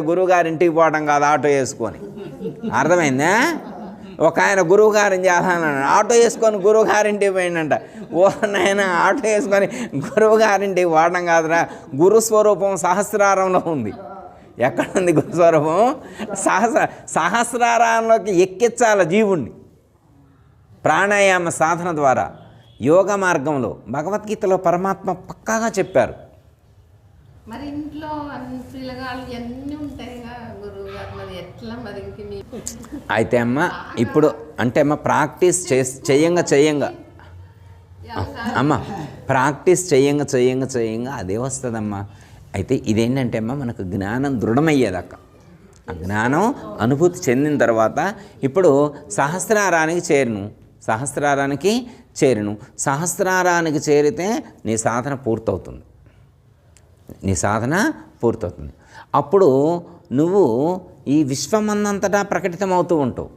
గురువుగారింటికి పోవడం కాదు, ఆటో వేసుకొని. అర్థమైందా? ఒక ఆయన గురువుగారిని చేయాలన్నాడు, ఆటో వేసుకొని గురువుగారింటికి పోయిందంట. ఓ నాయన, ఆటో వేసుకొని గురువుగారింటికి పోవడం కాదురా, గురుస్వరూపం సహస్రారంలో ఉంది. ఎక్కడుంది గురుస్వరూపం? సహస్రారంలోకి ఎక్కించాలి జీవుణ్ణి ప్రాణాయామ సాధన ద్వారా. యోగ మార్గంలో భగవద్గీతలో పరమాత్మ పక్కాగా చెప్పారు. మరి ఇంట్లో పిల్లగాళ్ళు ఎన్ని ఉంటాయిగా గురువు గారు, మరి ఎట్లా మరి అయితే అమ్మ ఇప్పుడు అంటే అమ్మ ప్రాక్టీస్ చేయంగా అమ్మ ప్రాక్టీస్ చేయంగా అదే వస్తుందమ్మా. అయితే ఇదేంటంటే అమ్మ మనకు జ్ఞానం దృఢమయ్యేదాకా, ఆ జ్ఞానం అనుభూతి చెందిన తర్వాత ఇప్పుడు సహస్రారానికి చేరితే నీ సాధన పూర్తవుతుంది. అప్పుడు నువ్వు ఈ విశ్వమందంతటా ప్రకటితమవుతూ ఉంటావు.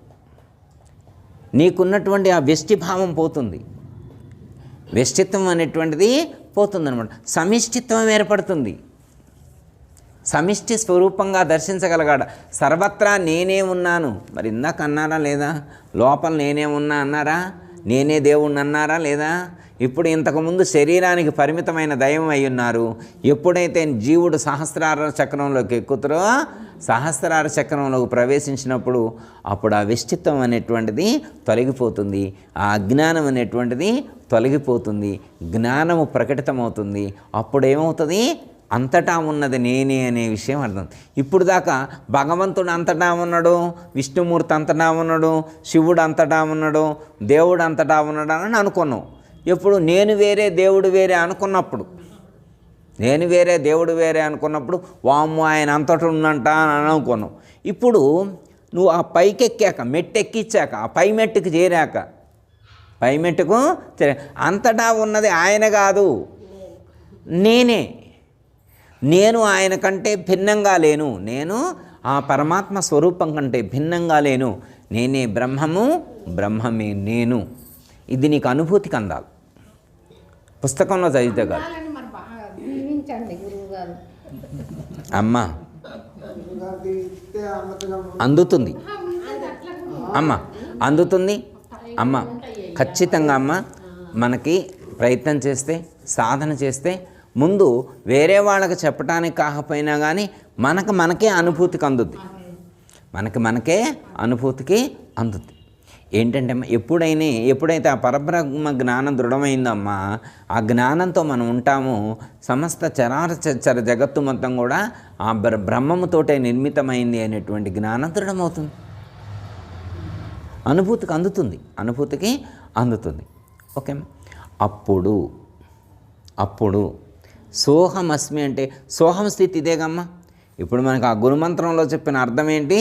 నీకున్నటువంటి ఆ వ్యష్టిభావం పోతుంది, వ్యష్టిత్వం అనేటువంటిది పోతుందన్నమాట. సమిష్టిత్వం ఏర్పడుతుంది. సమిష్టి స్వరూపంగా దర్శించగలగాడ. సర్వత్రా నేనే ఉన్నాను. మరి ఇందాక అన్నారా లేదా? లోపల నేనే ఉన్నా అన్నారా? నేనే దేవుణ్ణి అన్నారా లేదా? ఇప్పుడు ఇంతకుముందు శరీరానికి పరిమితమైన దైవం అయి ఉన్నారు. ఎప్పుడైతే జీవుడు సహస్రార చక్రంలోకి ఎక్కుతారో, సహస్రార చక్రంలోకి ప్రవేశించినప్పుడు అప్పుడు ఆ వ్యష్టిత్వం అనేటువంటిది తొలగిపోతుంది, ఆ అజ్ఞానం అనేటువంటిది తొలగిపోతుంది, జ్ఞానము ప్రకటితమవుతుంది. అప్పుడు ఏమవుతుంది? అంతటా ఉన్నది నేనే అనే విషయం అర్థం. ఇప్పుడు దాకా భగవంతుడు అంతటా ఉన్నాడు, విష్ణుమూర్తి అంతటా ఉన్నాడు, శివుడు అంతటా ఉన్నాడు, దేవుడు అంతటా ఉన్నాడు అని అనుకున్నావు. ఎప్పుడు నేను వేరే దేవుడు వేరే అనుకున్నప్పుడు వామ్ము ఆయన అంతటా ఉన్నంట అని అనుకున్నావు. ఇప్పుడు నువ్వు ఆ పైకెక్కాక, మెట్టెక్కిచ్చాక, ఆ పై మెట్టుకు చేరాక, అంతటా ఉన్నది ఆయన కాదు, నేను ఆయన కంటే భిన్నంగా లేను, నేను ఆ పరమాత్మ స్వరూపం కంటే భిన్నంగా లేను, నేనే బ్రహ్మము, బ్రహ్మమే నేను. ఇది నీకు అనుభూతికి అందాలి, పుస్తకంలో చదివితే కాదు. అమ్మా అందుతుంది అమ్మ ఖచ్చితంగా అమ్మ. మనకి ప్రయత్నం చేస్తే, సాధన చేస్తే, ముందు వేరే వాళ్ళకి చెప్పడానికి కాకపోయినా కానీ మనకే అనుభూతికి అందుద్ది. ఏంటంటే అమ్మ, ఎప్పుడైతే ఆ పరబ్రహ్మ జ్ఞానం దృఢమైందమ్మా, ఆ జ్ఞానంతో మనం ఉంటామో సమస్త చరాచర జగత్తు మొత్తం కూడా ఆ బ్రహ్మముతోటే నిర్మితమైంది అనేటువంటి జ్ఞానం దృఢమవుతుంది, అనుభూతికి అందుతుంది. ఓకే. అప్పుడు సోహమస్మి అంటే సోహం స్థితి ఇదేగమ్మా. ఇప్పుడు మనకు ఆ గురుమంత్రంలో చెప్పిన అర్థం ఏంటి?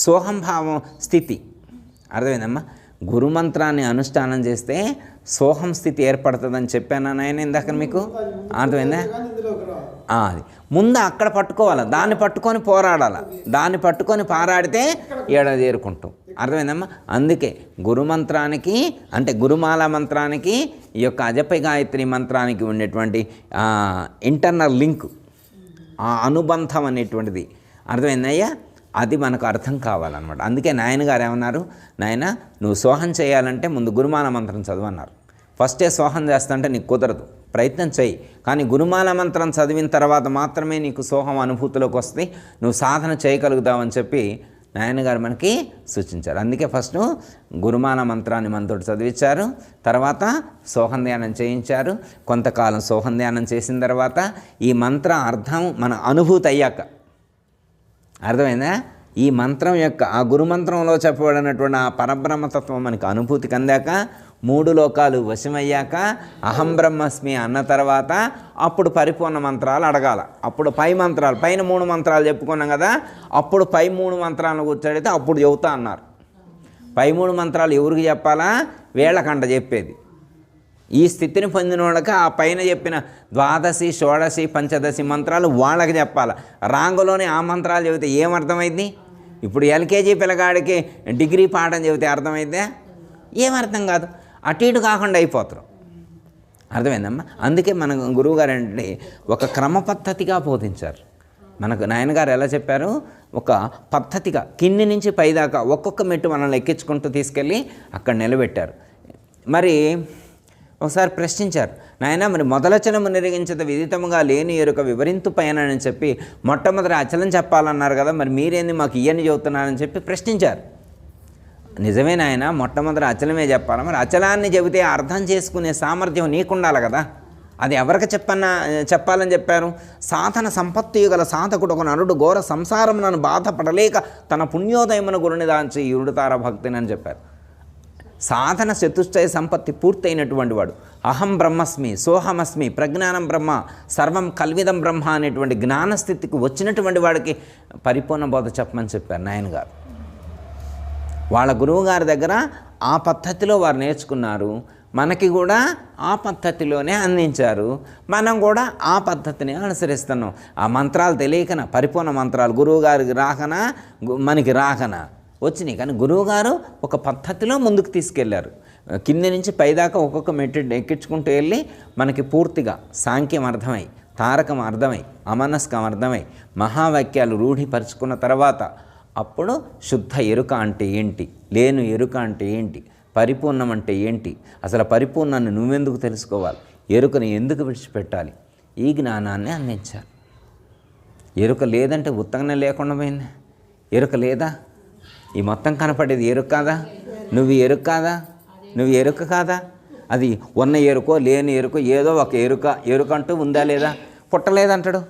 సోహం భావం స్థితి. అర్థమైందమ్మా? గురుమంత్రాన్ని అనుష్ఠానం చేస్తే సోహం స్థితి ఏర్పడుతుందని చెప్పాను నాయన ఇందాక మీకు. అర్థమైందా? అది ముందు అక్కడ పట్టుకోవాలి, దాన్ని పట్టుకొని పోరాడాలి, దాన్ని పట్టుకొని పారాడితే ఏడ చేరుకుంటాం. అర్థమైందమ్మా? అందుకే గురుమంత్రానికి అంటే గురుమాల మంత్రానికి ఈ యొక్క అజప గాయత్రి మంత్రానికి ఉండేటువంటి ఇంటర్నల్ లింక్, ఆ అనుబంధం అనేటువంటిది అర్థమైందయ్యా, అది మనకు అర్థం కావాలన్నమాట. అందుకే నాయన గారు ఏమన్నారు, నాయన నువ్వు సోహం చేయాలంటే ముందు గురుమాల మంత్రం చదవన్నారు. ఫస్టే సోహం చేస్తాంటే నీకు కుదరదు, ప్రయత్నం చేయి. కానీ గురుమాల మంత్రం చదివిన తర్వాత మాత్రమే నీకు సోహం అనుభూతిలోకి వస్తే నువ్వు సాధన చేయగలుగుతావని చెప్పి నాయనగారు మనకి సూచించారు. అందుకే ఫస్ట్ గురుమాల మంత్రాన్ని మనతోటి చదివించారు, తర్వాత సోహం ధ్యానం చేయించారు. కొంతకాలం సోహం ధ్యానం చేసిన తర్వాత ఈ మంత్ర అర్థం మన అనుభూతి అయ్యాక, అర్థమైందా, ఈ మంత్రం యొక్క ఆ గురుమంత్రంలో చెప్పబడినటువంటి ఆ పరబ్రహ్మతత్వం మనకు అనుభూతికి అందాక, 3 లోకాలు వశమయ్యాక, అహం బ్రహ్మస్మి అన్న తర్వాత అప్పుడు పరిపూర్ణ మంత్రాలు అడగాల. అప్పుడు పై మంత్రాలు, పైన 3 మంత్రాలు చెప్పుకున్నాం కదా, అప్పుడు పై 3 మంత్రాలను కూర్చోడితే అప్పుడు చెబుతా అన్నారు. పై 3 మంత్రాలు ఎవరికి చెప్పాలా? వీళ్ళకంట చెప్పేది. ఈ స్థితిని పొందిన వాళ్ళకి ఆ పైన చెప్పిన ద్వాదశి, షోడశి, పంచదశి మంత్రాలు వాళ్ళకి చెప్పాలి. రాంగులోనే ఆ మంత్రాలు చెబితే ఏమర్థమైంది? ఇప్పుడు ఎల్కేజీ పిల్లగాడికి డిగ్రీ పాఠం చెబితే అర్థమైందే? ఏమర్థం కాదు, అటు ఇటు కాకుండా అయిపోతారు. అర్థమైందమ్మా? అందుకే మన గురువుగారు అంటే ఒక క్రమ పద్ధతిగా బోధించారు. మనకు నాయనగారు ఎలా చెప్పారు, ఒక పద్ధతిగా కింది నుంచి పైదాకా ఒక్కొక్క మెట్టు మనల్ని ఎక్కించుకుంటూ తీసుకెళ్ళి అక్కడ నిలబెట్టారు. మరి ఒకసారి ప్రశ్నించారు, నాయన మరి మొదలచనము నిరగించద విదితముగా లేని ఎరుక వివరింతు పైన అని చెప్పి మొట్టమొదటి అచలం చెప్పాలన్నారు కదా, మరి మీరేంది మాకు ఇవన్నీ చెబుతున్నారని చెప్పి ప్రశ్నించారు. నిజమే నాయన, మొట్టమొదటి అచలమే చెప్పాలి. మరి అచలాన్ని చెబితే అర్థం చేసుకునే సామర్థ్యం నీకుండాలి కదా, అది ఎవరికి చెప్పాలని చెప్పారు? సాధన సంపత్తియు గల సాధకుడు ఒక నరుడు ఘోర సంసారమునను బాధపడలేక తన పుణ్యోదయమున గురుని దాంచి ఇరుడుతార భక్తిని అని చెప్పారు. సాధన చతుష్టయ సంపత్తి పూర్తయినటువంటి వాడు, అహం బ్రహ్మస్మి, సోహమస్మి, ప్రజ్ఞానం బ్రహ్మ, సర్వం కల్విదం బ్రహ్మ అనేటువంటి జ్ఞానస్థితికి వచ్చినటువంటి వాడికి పరిపూర్ణ బోధ చెప్పమని చెప్పారు నాయన గారు. వాళ్ళ గురువుగారి దగ్గర ఆ పద్ధతిలో వారు నేర్చుకున్నారు, మనకి కూడా ఆ పద్ధతిలోనే అందించారు. మనం కూడా ఆ పద్ధతిని అనుసరిస్తున్నాం. ఆ మంత్రాలు తెలియకనా, పరిపూర్ణ మంత్రాలు గురువుగారికి రాకనా, మనకి రాకనా వచ్చినాయి. కానీ గురువుగారు ఒక పద్ధతిలో ముందుకు తీసుకెళ్లారు. కింది నుంచి పైదాకా ఒక్కొక్క మెట్టు ఎక్కించుకుంటూ వెళ్ళి మనకి పూర్తిగా సాంఖ్యం అర్థమై, తారకం అర్థమై, అమనస్కం అర్థమై, మహావాక్యాలు రూఢిపరుచుకున్న తర్వాత అప్పుడు శుద్ధ ఎరుక అంటే ఏంటి, లేను ఎరుక అంటే ఏంటి, పరిపూర్ణం అంటే ఏంటి, అసలు పరిపూర్ణాన్ని నువ్వెందుకు తెలుసుకోవాలి, ఎరుకని ఎందుకు విడిచిపెట్టాలి, ఈ జ్ఞానాన్ని అందించారు. ఎరుక లేదంటే ఉత్తగానే లేకుండా పోయింది. ఎరుక లేదా? ఈ మొత్తం కనపడేది ఎరుక కాదా? నువ్వు ఎరుక కాదా? నువ్వు ఎరుక కాదా? అది ఉన్న ఎరుకో లేని ఎరుకో ఏదో ఒక ఎరుక అంటూ ఉందా లేదా? పుట్టలేదంటాడు.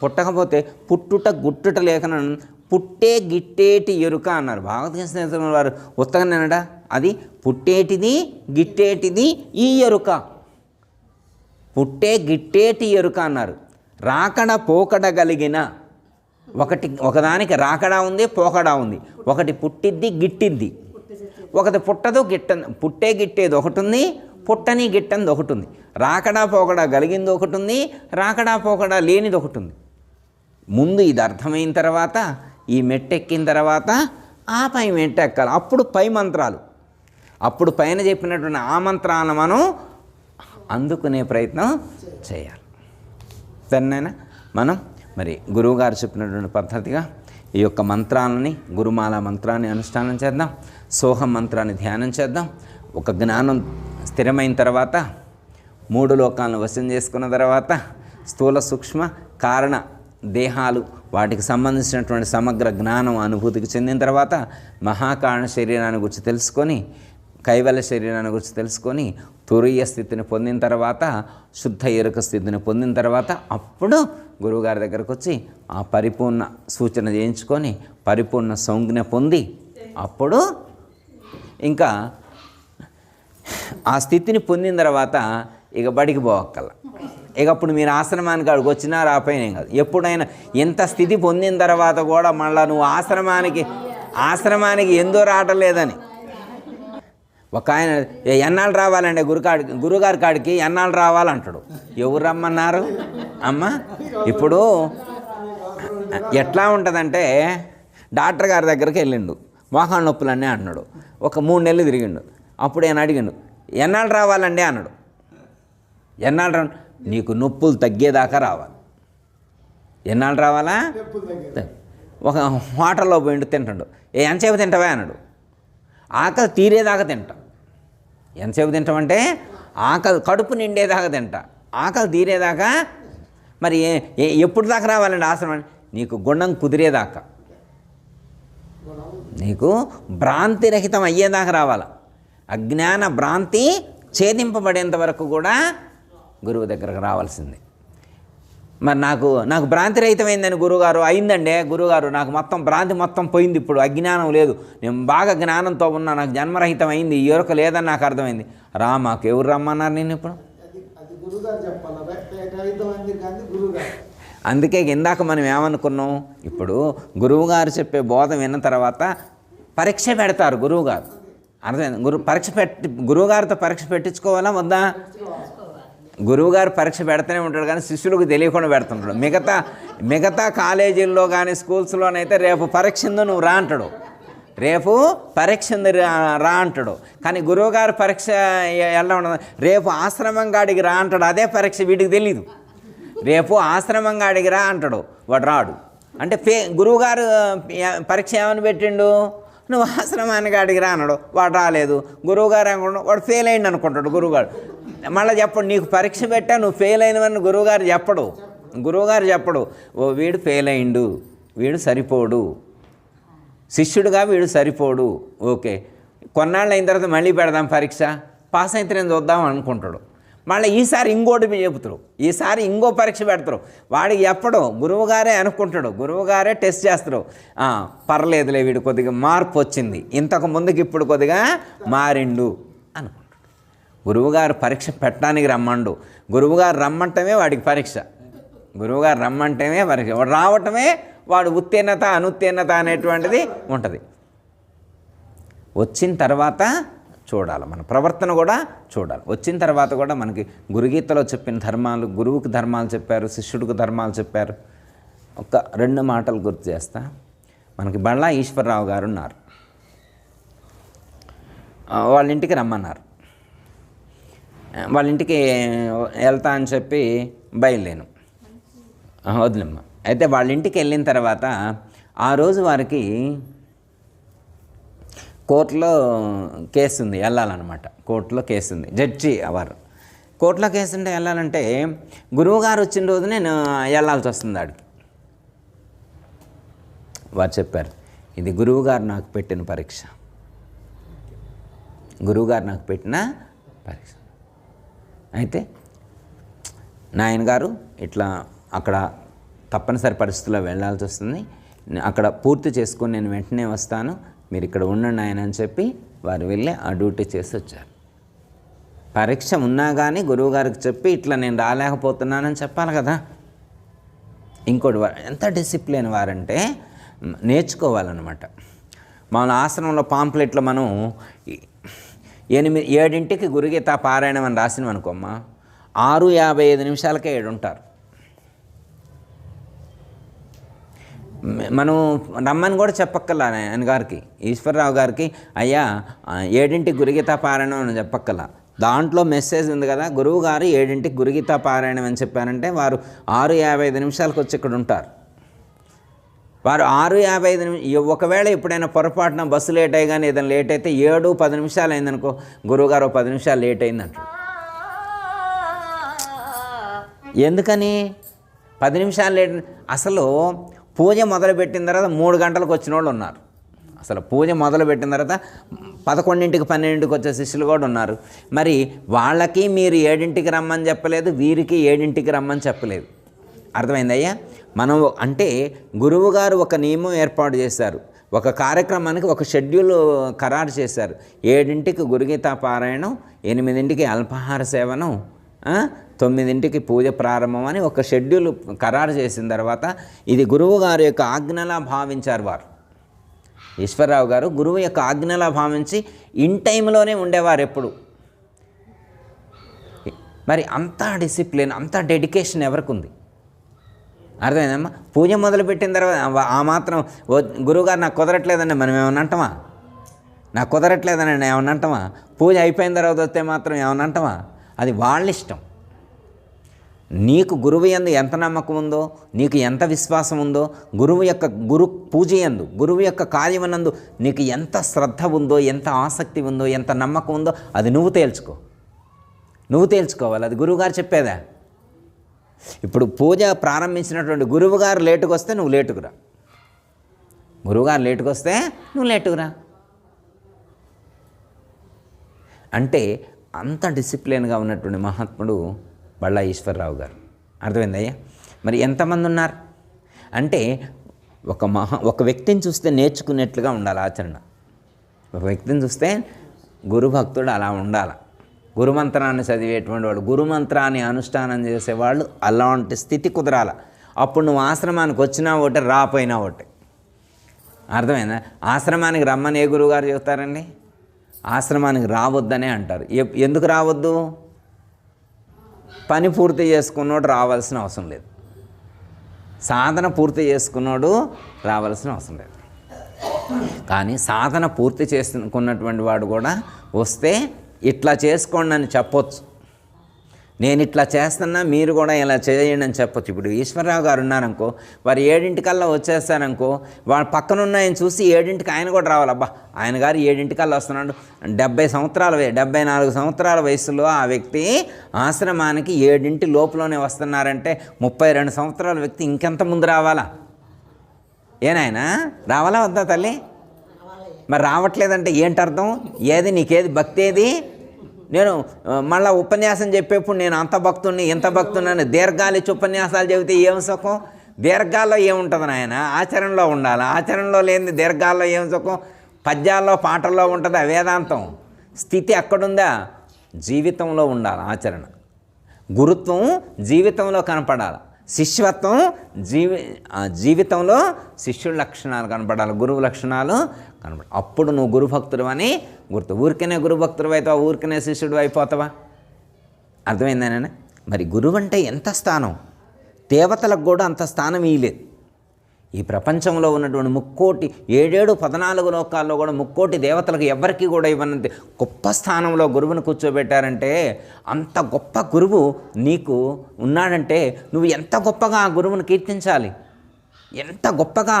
పుట్టకపోతే పుట్టుట గుట్టుట లేకన పుట్టే గిట్టేటి ఎరుక అన్నారు. భాగవత స్నేహితుల వారు ఉత్తగనడా? అది పుట్టేటిది గిట్టేటిది ఈ ఎరుక, పుట్టే గిట్టేటి ఎరుక అన్నారు. రాకడ పోకడ కలిగిన ఒకదానికి రాకడా ఉంది, పోకడా ఉంది. ఒకటి పుట్టిద్ది, గిట్టిద్ది. ఒకటి పుట్టదు, పుట్టే గిట్టేది ఒకటి ఉంది, పుట్టని గిట్టనిది ఒకటి ఉంది. రాకడా పోకడా కలిగింది ఒకటి ఉంది, రాకడా పోకడా లేనిది ఒకటి ఉంది. ముందు ఇది అర్థమైన తర్వాత, ఈ మెట్టెక్కిన తర్వాత ఆ పై మెట్టు ఎక్కాలి. అప్పుడు పై మంత్రాలు, అప్పుడు పైన చెప్పినటువంటి ఆ మంత్రాలను మనం అందుకునే ప్రయత్నం చేయాలి. దాన్నైనా మనం మరి గురువుగారు చెప్పినటువంటి పద్ధతిగా ఈ యొక్క మంత్రాలని, గురుమాల మంత్రాన్ని అనుష్ఠానం చేద్దాం. సోహం మంత్రాన్ని ధ్యానం చేద్దాం. ఒక జ్ఞానం స్థిరమైన తర్వాత, 3 లోకాలను వశం చేసుకున్న తర్వాత, స్థూల సూక్ష్మ కారణ దేహాలు వాటికి సంబంధించినటువంటి సమగ్ర జ్ఞానం అనుభూతికి చెందిన తర్వాత, మహాకారణ శరీరాన్ని గురించి తెలుసుకొని, కైవల్య శరీరాన్ని గురించి తెలుసుకొని, తురీయ స్థితిని పొందిన తర్వాత, శుద్ధ ఎరుక స్థితిని పొందిన తర్వాత, అప్పుడు గురువుగారి దగ్గరకు వచ్చి ఆ పరిపూర్ణ సూచన చేయించుకొని పరిపూర్ణ సంజ్ఞ పొంది, అప్పుడు ఇంకా ఆ స్థితిని పొందిన తర్వాత ఇక బడికి పోవక్కల. ఇక అప్పుడు మీరు ఆశ్రమానికి అక్కడికి వచ్చినా రాపోయినా కాదు. ఎప్పుడైనా ఎంత స్థితి పొందిన తర్వాత కూడా మళ్ళీ నువ్వు ఆశ్రమానికి ఎందో రావట్లేదని ఒక ఆయన ఎన్నాళ్ళు రావాలండి గురుగారి కాడికి ఎన్నాళ్ళు రావాలంటాడు. ఎవరు రమ్మన్నారు అమ్మ? ఇప్పుడు ఎట్లా ఉంటుందంటే డాక్టర్ గారి దగ్గరికి వెళ్ళిండు, మోకాళ్ళ నొప్పులన్నీ అన్నాడు. ఒక 3 నెలలు తిరిగిండు. అప్పుడు ఆయన అడిగిండు, ఎన్నాళ్ళు రావాలండి అన్నాడు. ఎన్నాళ్ళు రా, నీకు నొప్పులు తగ్గేదాకా రావాలి. ఎన్నాళ్ళు రావాలా? ఒక హోటల్లో పోయిండు తింటాడు. ఎంతసేపు తింటావా అన్నాడు. ఆకలి తీరేదాకా తింటా. ఎంతసేపు తింటామంటే ఆకలి కడుపు నిండేదాకా తింటా, ఆకలి తీరేదాకా. మరి ఎప్పుడు దాకా రావాలండి ఆశ్రమం? నీకు గుణం కుదిరేదాకా, నీకు భ్రాంతిరహితం అయ్యేదాకా రావాలి. అజ్ఞాన భ్రాంతి ఛేదింపబడేంత వరకు కూడా గురువు దగ్గరకు రావాల్సింది. మరి నాకు భ్రాంతి రహితమైందని గురువుగారు. అయిందండి గురువుగారు, నాకు మొత్తం భ్రాంతి మొత్తం పోయింది, ఇప్పుడు అజ్ఞానం లేదు, నేను బాగా జ్ఞానంతో ఉన్నా, నాకు జన్మరహితం అయింది, ఈ ఎరుక లేదని నాకు అర్థమైంది. మాకు ఎవరు రమ్మన్నారు నేను ఇప్పుడు? అందుకే ఇందాక మనం ఏమనుకున్నాం, ఇప్పుడు గురువుగారు చెప్పే బోధ విన్న తర్వాత పరీక్ష పెడతారు గురువుగారు. అర్థమైంది? గురువుగారితో పరీక్ష పెట్టించుకోవాలా వద్దా? గురువుగారు పరీక్ష పెడుతూనే ఉంటాడు, కానీ శిష్యులకు తెలియకుండా పెడుతుంటాడు. మిగతా కాలేజీల్లో కానీ స్కూల్స్లోనైతే రేపు పరీక్ష ఉందో నువ్వు రా అంటాడు, రేపు పరీక్ష ఉంది రా అంటాడు. కానీ గురువుగారు పరీక్ష ఎలా ఉండదు, రేపు ఆశ్రమం గాడికి రా అంటాడు. అదే పరీక్ష వీడికి తెలీదు. రేపు ఆశ్రమం గాడికి రా అంటాడు, వాడు రాడు. అంటే గురువుగారు పరీక్ష ఏమని పెట్టిండు, నువ్వు ఆశ్రమానికి అడిగి రా అన్నాడు, వాడు రాలేదు. గురువుగారు అనుకుంటాడు, వాడు ఫెయిల్ అయింది అనుకుంటాడు గురువుగారు. మళ్ళీ చెప్పడు, నీకు పరీక్ష పెట్టా నువ్వు ఫెయిల్ అయినవని గురువుగారు చెప్పడు. ఓ వీడు ఫెయిల్ అయిండు, వీడు సరిపోడు, శిష్యుడుగా వీడు సరిపోడు, ఓకే కొన్నాళ్ళు అయిన తర్వాత మళ్ళీ పెడదాం పరీక్ష, పాస్ అయితే నేను చూద్దాం అనుకుంటాడు. మళ్ళీ ఈసారి ఇంకోటి చెబుతారు, ఈసారి ఇంకో పరీక్ష పెడతారు. వాడికి చెప్పడు, గురువుగారే అనుకుంటాడు, గురువుగారే టెస్ట్ చేస్తారు. పర్లేదులే వీడు కొద్దిగా మార్పు వచ్చింది, ఇంతకు ముందుకి ఇప్పుడు కొద్దిగా మారిండు అనుకుంటాడు. గురువుగారు పరీక్ష పెట్టడానికి రమ్మండు, గురువుగారు రమ్మంటమే వాడికి పరీక్ష, గురువుగారు రమ్మంటమే పరీక్ష. వాడు రావటమే వాడు ఉత్తీర్ణత అనుత్తీర్ణత అనేటువంటిది ఉంటుంది. వచ్చిన తర్వాత చూడాలి, మన ప్రవర్తన కూడా చూడాలి. వచ్చిన తర్వాత కూడా మనకి గురుగీతలో చెప్పిన ధర్మాలు, గురువుకి ధర్మాలు చెప్పారు, శిష్యుడికి ధర్మాలు చెప్పారు. ఒక 2 మాటలు గుర్తు చేస్తా. మనకి బళ్ళా ఈశ్వరరావు గారు ఉన్నారు, వాళ్ళ ఇంటికి రమ్మన్నారు. వాళ్ళ ఇంటికి వెళ్తా అని చెప్పి బయలుదేను వదిలేమ్మ. అయితే వాళ్ళ ఇంటికి వెళ్ళిన తర్వాత ఆ రోజు వారికి కోర్టులో కేసు ఉంది, వెళ్ళాలన్నమాట. కోర్టులో కేసు ఉంది, జడ్జి వారు కోర్టులో కేసు ఉంటే వెళ్ళాలంటే గురువుగారు వచ్చిన రోజు నేను వెళ్ళాల్సి వస్తుంది ఆడికి. వారు చెప్పారు, ఇది గురువుగారు నాకు పెట్టిన పరీక్ష, గురువుగారు నాకు పెట్టిన పరీక్ష. అయితే నాయనగారు ఇట్లా అక్కడ తప్పనిసరి పరిస్థితుల్లో వెళ్ళాల్సి వస్తుంది, అక్కడ పూర్తి చేసుకొని నేను వెంటనే వస్తాను, మీరు ఇక్కడ ఉండండి ఆయన అని చెప్పి వారు వెళ్ళి ఆ డ్యూటీ చేసి వచ్చారు. పరీక్ష ఉన్నా కానీ గురువుగారికి చెప్పి ఇట్లా నేను రాలేకపోతున్నానని చెప్పాలి కదా. ఇంకోటి ఎంత డిసిప్లిన్ వారంటే నేర్చుకోవాలన్నమాట. మన ఆశ్రమంలో పాంప్లెట్లో మనం 7ంటికి గురుగీత పారాయణం అని రాసినాం అనుకోమ్మా, 6:55 నిమిషాలకే 7 ఉంటారు. మనం రమ్మని కూడా చెప్పక్కల్లా ఆయన గారికి, ఈశ్వరరావు గారికి, అయ్యా 7ంటికి గురుగీత పారాయణం అని చెప్పక్కల్లా. దాంట్లో మెసేజ్ ఉంది కదా, గురువు గారు 7ంటికి గురుగీత పారాయణం అని చెప్పారంటే వారు 6:55 నిమిషాలకు వచ్చి ఇక్కడ ఉంటారు. వారు 6:55 నిమిషాలు, ఒకవేళ ఎప్పుడైనా పొరపాటున బస్సు లేట్ అయ్యి కానీ ఏదైనా లేట్ అయితే 7:10 నిమిషాలు అయిందనుకో, గురువుగారు 10 నిమిషాలు లేట్ అయిందంటారు. ఎందుకని 10 నిమిషాలు లేట్? అసలు పూజ మొదలుపెట్టిన తర్వాత 3 గంటలకు వచ్చిన వాళ్ళు ఉన్నారు. అసలు పూజ మొదలుపెట్టిన తర్వాత 11ంటికి 12ంటికి వచ్చే శిష్యులు కూడా ఉన్నారు. మరి వాళ్ళకి మీరు 7ంటికి రమ్మని చెప్పలేదు, వీరికి 7ంటికి రమ్మని చెప్పలేదు. అర్థమైందయ్యా? మనం అంటే గురువుగారు ఒక నియమం ఏర్పాటు చేశారు, ఒక కార్యక్రమానికి ఒక షెడ్యూల్ ఖరారు చేశారు. 7ంటికి గురుగీత పారాయణం, 8ంటికి అల్పాహార సేవనం, 9ంటికి పూజ ప్రారంభం అని ఒక షెడ్యూల్ ఖరారు చేసిన తర్వాత ఇది గురువు గారి యొక్క ఆజ్ఞలా భావించారు వారు. ఈశ్వరరావు గారు గురువు యొక్క ఆజ్ఞలా భావించి ఇన్ టైంలోనే ఉండేవారు ఎప్పుడు. మరి అంత డిసిప్లిన్, అంత డెడికేషన్ ఎవరికి ఉంది? అర్థమైందమ్మా? పూజ మొదలుపెట్టిన తర్వాత ఆ మాత్రం గురువుగారు నాకు కుదరట్లేదండి మనం ఏమన్నా అంటామా? నాకు కుదరట్లేదని ఏమన్నా అంటామా? పూజ అయిపోయిన తర్వాత వస్తే మాత్రం ఏమన్నా అంటామా? అది వాళ్ళ ఇష్టం. నీకు గురువు యందు ఎంత నమ్మకం ఉందో, నీకు ఎంత విశ్వాసం ఉందో, గురు పూజ యందు, గురువు యొక్క కార్యమునందు నీకు ఎంత శ్రద్ధ ఉందో, ఎంత ఆసక్తి ఉందో, ఎంత నమ్మకం ఉందో అది నువ్వు తేల్చుకోవాలి. అది గురువుగారు చెప్పేదా? ఇప్పుడు పూజ ప్రారంభించినటువంటి గురువుగారు లేటుకు వస్తే నువ్వు లేటుకురా, గురువుగారు లేటుకు వస్తే నువ్వు లేటుకురా. అంటే అంత డిసిప్లిన్గా ఉన్నటువంటి మహాత్ముడు బళ్ళా ఈశ్వరరావు గారు. అర్థమైందయ్యా? మరి ఎంతమంది ఉన్నారు అంటే ఒక వ్యక్తిని చూస్తే నేర్చుకునేట్లుగా ఉండాలి ఆచరణ. ఒక వ్యక్తిని చూస్తే గురుభక్తుడు అలా ఉండాలి. గురుమంత్రాన్ని చదివేటువంటి వాడు, గురుమంత్రాన్ని అనుష్ఠానం చేసేవాళ్ళు అలాంటి స్థితి కుదరాలి. అప్పుడు నువ్వు ఆశ్రమానికి వచ్చినా ఒకటి, రాపోయినా ఒకటి. అర్థమైందా? ఆశ్రమానికి రమ్మని ఏ గురువుగారు చెప్తారండి? ఆశ్రమానికి రావద్దనే అంటారు. ఎందుకు రావద్దు? పని పూర్తి చేసుకున్నోడు రావాల్సిన అవసరం లేదు, సాధన పూర్తి చేసుకున్నోడు రావాల్సిన అవసరం లేదు. కానీ సాధన పూర్తి చేసుకున్నటువంటి వాడు కూడా వస్తే ఇట్లా చేసుకోండి అని చెప్పొచ్చు. నేను ఇట్లా చేస్తున్నా, మీరు కూడా ఇలా చేయండి అని చెప్పొచ్చు. ఇప్పుడు ఈశ్వరరావు గారు ఉన్నారనుకో, వారు 7:00కల్లా వచ్చేస్తారనుకో, వాళ్ళ పక్కన ఉన్నాయని చూసి 7:00కి ఆయన కూడా రావాలి. అబ్బా ఆయన గారు 7:00కల్లా వస్తున్నాడు. 74 సంవత్సరాల వయసులో ఆ వ్యక్తి ఆశ్రమానికి 7:00 లోపులోనే వస్తున్నారంటే 32 సంవత్సరాల వ్యక్తి ఇంకెంత ముందు రావాలా? ఏనాయనా రావాలా వద్దా తల్లి? మరి రావట్లేదంటే ఏంటి అర్థం? ఏది నీకేది భక్తి? ఏది? నేను మళ్ళీ ఉపన్యాసం చెప్పేప్పుడు నేను అంత భక్తుడిని ఇంత భక్తుడిని దీర్ఘాలు ఇచ్చి ఉపన్యాసాలు చెబితే ఏం సుఖం? దీర్ఘాల్లో ఏముంటుంది నాయన? ఆచరణలో ఉండాలి. ఆచరణలో లేని దీర్ఘాల్లో ఏం సుఖం? పద్యాల్లో పాటల్లో ఉంటుంది వేదాంతం. స్థితి అక్కడుందా? జీవితంలో ఉండాలి ఆచరణ. గురుత్వం జీవితంలో కనపడాలి, శిష్యత్వం జీవితంలో శిష్యుల లక్షణాలు కనపడాలి, గురువు లక్షణాలు కనపడాలి. అప్పుడు నువ్వు గురుభక్తుడు అని గుర్తు. ఊరికనే గురుభక్తుడు అవుతావా? ఊరికనే శిష్యుడు అయిపోతావా? అర్థమైందేనా? మరి గురువు అంటే ఎంత స్థానం? దేవతలకు కూడా అంత స్థానం ఇయ్యలేదు. ఈ ప్రపంచంలో ఉన్నటువంటి 14 లోకాల్లో కూడా 3,000,000 దేవతలకు ఎవరికి కూడా ఇవ్వనంత గొప్ప స్థానంలో గురువుని కూర్చోబెట్టారంటే, అంత గొప్ప గురువు నీకు ఉన్నాడంటే నువ్వు ఎంత గొప్పగా ఆ గురువుని కీర్తించాలి, ఎంత గొప్పగా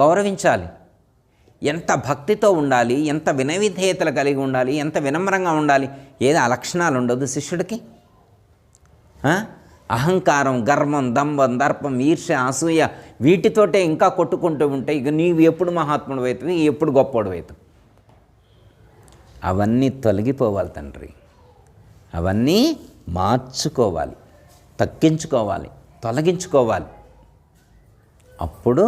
గౌరవించాలి, ఎంత భక్తితో ఉండాలి, ఎంత వినయవిధేయతలు కలిగి ఉండాలి, ఎంత వినమ్రంగా ఉండాలి. ఏదో ఆ లక్షణాలు ఉండదు శిష్యుడికి? అహంకారం, గర్వం, దంభం, దర్పం, ఈర్ష్య, అసూయ వీటితోటే ఇంకా కొట్టుకుంటూ ఉంటే ఇక నీవు ఎప్పుడు మహాత్ముడు అవుతుంది, ఎప్పుడు గొప్పవాడు అవుతుంది? అవన్నీ తొలగిపోవాలి తండ్రి. అవన్నీ మార్చుకోవాలి, తగ్గించుకోవాలి, తొలగించుకోవాలి. అప్పుడు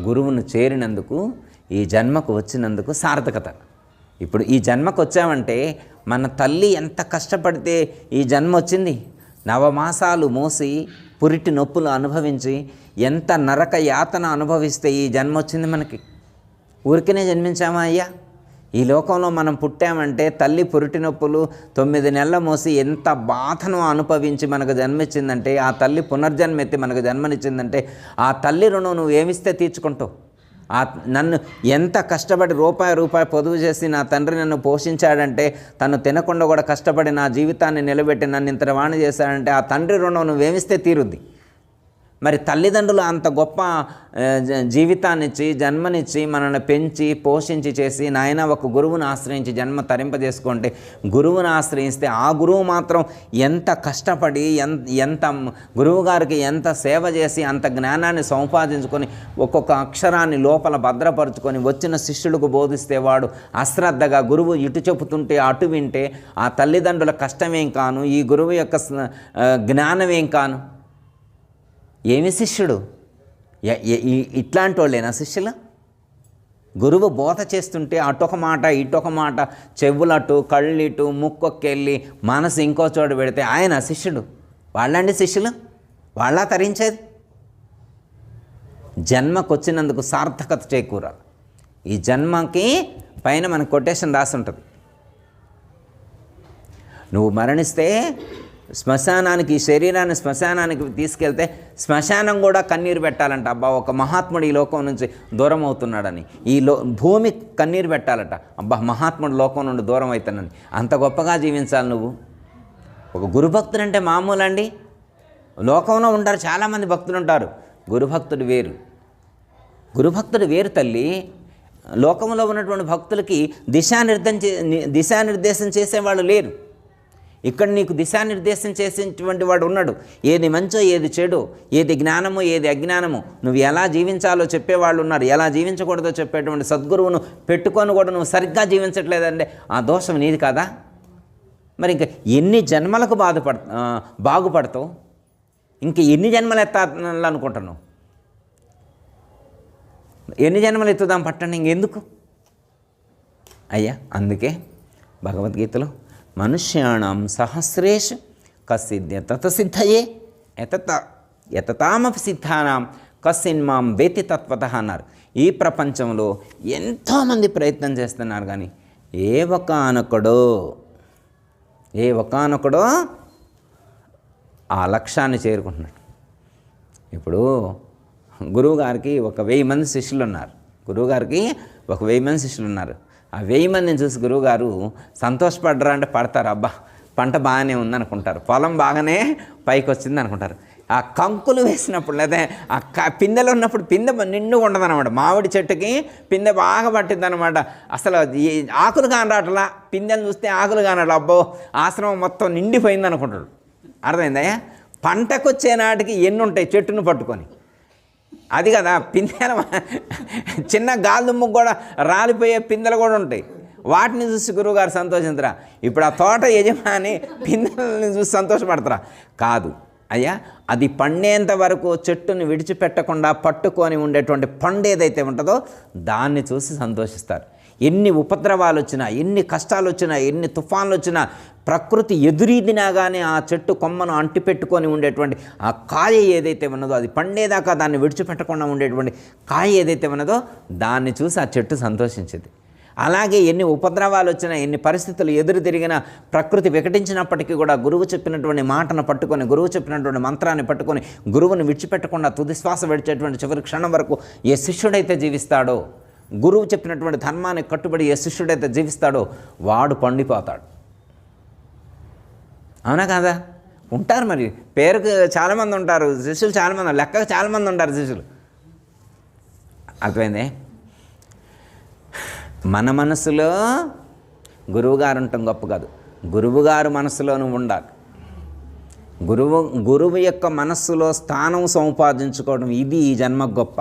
గురువును చేరినందుకు, ఈ జన్మకు వచ్చినందుకు సార్థకత. ఇప్పుడు ఈ జన్మకు వచ్చామంటే మన తల్లి ఎంత కష్టపడితే ఈ జన్మ వచ్చింది. 9 మాసాలు మోసి పురిటి నొప్పులు అనుభవించి ఎంత నరక యాతన అనుభవిస్తే ఈ జన్మ వచ్చింది మనకి. ఊరికనే జన్మించామా అయ్యా? ఈ లోకంలో మనం పుట్టామంటే తల్లి పురిటి నొప్పులు 9 నెలల మోసి ఎంత బాధను అనుభవించి మనకు జన్మించిందంటే, ఆ తల్లి పునర్జన్మెత్తి మనకు జన్మనిచ్చిందంటే, ఆ తల్లి రుణం నువ్వు ఏమిస్తే తీర్చుకుంటావు? నన్ను ఎంత కష్టపడి రూపాయి పొదుపు చేసి నా తండ్రి నన్ను పోషించాడంటే, తను తినకుండా కూడా కష్టపడి నా జీవితాన్ని నిలబెట్టి నన్ను ఇంత వాణి చేశాడంటే, ఆ తండ్రి రుణం నువ్వేమిస్తే తీరుద్ది. మరి తల్లిదండ్రులు అంత గొప్ప జీవితాన్నిచ్చి, జన్మనిచ్చి, మనల్ని పెంచి పోషించి చేసి, నాయన ఒక గురువుని ఆశ్రయించి జన్మ తరింపజేసుకుంటే, గురువుని ఆశ్రయిస్తే ఆ గురువు మాత్రం ఎంత కష్టపడి ఎంత గురువు గారికి ఎంత సేవ చేసి అంత జ్ఞానాన్ని సంపాదించుకొని ఒక్కొక్క అక్షరాన్ని లోపల భద్రపరుచుకొని వచ్చిన శిష్యులకు బోధిస్తే, వాడు అశ్రద్ధగా గురువు ఇటు చెబుతుంటే అటు వింటే ఆ తల్లిదండ్రుల కష్టమేం కాను, ఈ గురువు యొక్క జ్ఞానమేం కాను? ఏమి శిష్యుడు? ఇట్లాంటి వాళ్ళేనా శిష్యులు? గురువు బోధ చేస్తుంటే అటొక మాట ఇటొక మాట, చెవులటు కళ్ళిటు ముక్కొక్కెళ్ళి మనసు ఇంకో చోటు పెడితే ఆయన శిష్యుడు? వాళ్ళండి శిష్యులు? వాళ్ళ తరించేది? జన్మకు వచ్చినందుకు సార్థకత చేకూరాలి. ఈ జన్మకి పైన మనకు కొటేషన్ రాసి ఉంటుంది. నువ్వు మరణిస్తే శ్మశానానికి, ఈ శరీరాన్ని శ్మశానానికి తీసుకెళ్తే శ్మశానం కూడా కన్నీరు పెట్టాలంట. అబ్బా, ఒక మహాత్ముడు ఈ లోకం నుంచి దూరం అవుతున్నాడని. భూమి కన్నీరు పెట్టాలట. అబ్బా, మహాత్ముడు లోకం నుండి దూరం అవుతానని. అంత గొప్పగా జీవించాలి నువ్వు. ఒక గురుభక్తుడు అంటే మామూలు అండి? లోకంలో ఉంటారు చాలామంది భక్తులు ఉంటారు. గురుభక్తుడు వేరు. గురుభక్తుడు వేరు తల్లి. లోకంలో ఉన్నటువంటి భక్తులకి దిశానిర్దేశం చేసేవాళ్ళు లేరు. ఇక్కడ నీకు దిశానిర్దేశం చేసేటువంటి వాడు ఉన్నాడు. ఏది మంచో, ఏది చెడో, ఏది జ్ఞానమో, ఏది అజ్ఞానమో, నువ్వు ఎలా జీవించాలో చెప్పేవాళ్ళు ఉన్నారు. ఎలా జీవించకూడదో చెప్పేటువంటి సద్గురువును పెట్టుకొని కూడా నువ్వు సరిగ్గా జీవించట్లేదంటే ఆ దోషం నీది కదా. మరి ఇంకా ఎన్ని జన్మలకు బాగుపడతావు? ఇంక ఎన్ని జన్మలు ఎత్తాలనుకుంటున్నావు? ఎన్ని జన్మలు ఎత్తుదాం పట్టండి, ఇంకెందుకు అయ్యా? అందుకే భగవద్గీతలో మనుష్యాణం సహస్రేషు కసిద్యత సిద్ధయే యతతామపి సిద్ధానాం కసిన్మాం వేతి తత్వతః అన్నారు. ఈ ప్రపంచంలో ఎంతోమంది ప్రయత్నం చేస్తున్నారు, కానీ ఏ ఒకానొకడో ఆ లక్ష్యాన్ని చేరుకుంటున్నాడు. ఇప్పుడు గురువుగారికి 1000 మంది శిష్యులు ఉన్నారు. ఆ 1000 మందిని చూసి గురువుగారు సంతోషపడ్డరా అంటే పడతారు. అబ్బా, పంట బాగానే ఉందనుకుంటారు, పొలం బాగానే పైకి వచ్చింది అనుకుంటారు. ఆ కంకులు వేసినప్పుడు, లేదా ఆ పిందెలు ఉన్నప్పుడు పిందె నిండుగా ఉండదన్నమాట. మామిడి చెట్టుకి పిందె బాగా పట్టింది అనమాట. అసలు ఆకులు కానరాటలా, పిందెలు చూస్తే ఆకులు కానట్లా. అబ్బో, ఆశ్రమం మొత్తం నిండిపోయింది అనుకుంటాడు. అర్థమైందయ్యా? పంటకు వచ్చే నాటికి ఎన్ని ఉంటాయి చెట్టును పట్టుకొని, అది కదా పిందెల చిన్న గాలిదుమ్ముకు కూడా రాలిపోయే పిందెలు కూడా ఉంటాయి. వాటిని చూసి గురువుగారు సంతోషించరా? ఇప్పుడు ఆ తోట యజమాని పిందెలని చూసి సంతోషపడతారా? కాదు అయ్యా, అది పండేంత వరకు చెట్టుని విడిచిపెట్టకుండా పట్టుకొని ఉండేటువంటి పండు ఏదైతే ఉంటుందో దాన్ని చూసి సంతోషిస్తారు. ఎన్ని ఉపద్రవాలు వచ్చినా, ఎన్ని కష్టాలు వచ్చినా, ఎన్ని తుఫాన్లు వచ్చినా, ప్రకృతి ఎదురీదినా కానీ ఆ చెట్టు కొమ్మను అంటిపెట్టుకొని ఉండేటువంటి ఆ కాయ ఏదైతే ఉన్నదో, అది పండేదాకా దాన్ని విడిచిపెట్టకుండా ఉండేటువంటి కాయ ఏదైతే ఉన్నదో దాన్ని చూసి ఆ చెట్టు సంతోషించేది. అలాగే ఎన్ని ఉపద్రవాలు వచ్చినా, ఎన్ని పరిస్థితులు ఎదురు తిరిగినా, ప్రకృతి వికటించినప్పటికీ కూడా గురువు చెప్పినటువంటి మాటను పట్టుకొని, గురువు చెప్పినటువంటి మంత్రాన్ని పట్టుకొని, గురువుని విడిచిపెట్టకుండా తుది శ్వాస విడిచేటువంటి చివరి క్షణం వరకు ఏ శిష్యుడైతే జీవిస్తాడో, గురువు చెప్పినటువంటి ధర్మాన్ని కట్టుబడి ఏ శిష్యుడైతే జీవిస్తాడో వాడు పండిపోతాడు. అవునా కాదా? ఉంటారు మరి, పేరుకు చాలామంది ఉంటారు శిష్యులు, చాలామంది లెక్కకు చాలామంది ఉంటారు శిష్యులు. అర్థమైందే? మన మనసులో గురువుగారు ఉండటం గొప్ప కాదు, గురువుగారు మనసులో నువ్వు ఉండాలి. గురువు యొక్క మనస్సులో స్థానం సంపాదించుకోవడం ఇది ఈ జన్మ గొప్ప.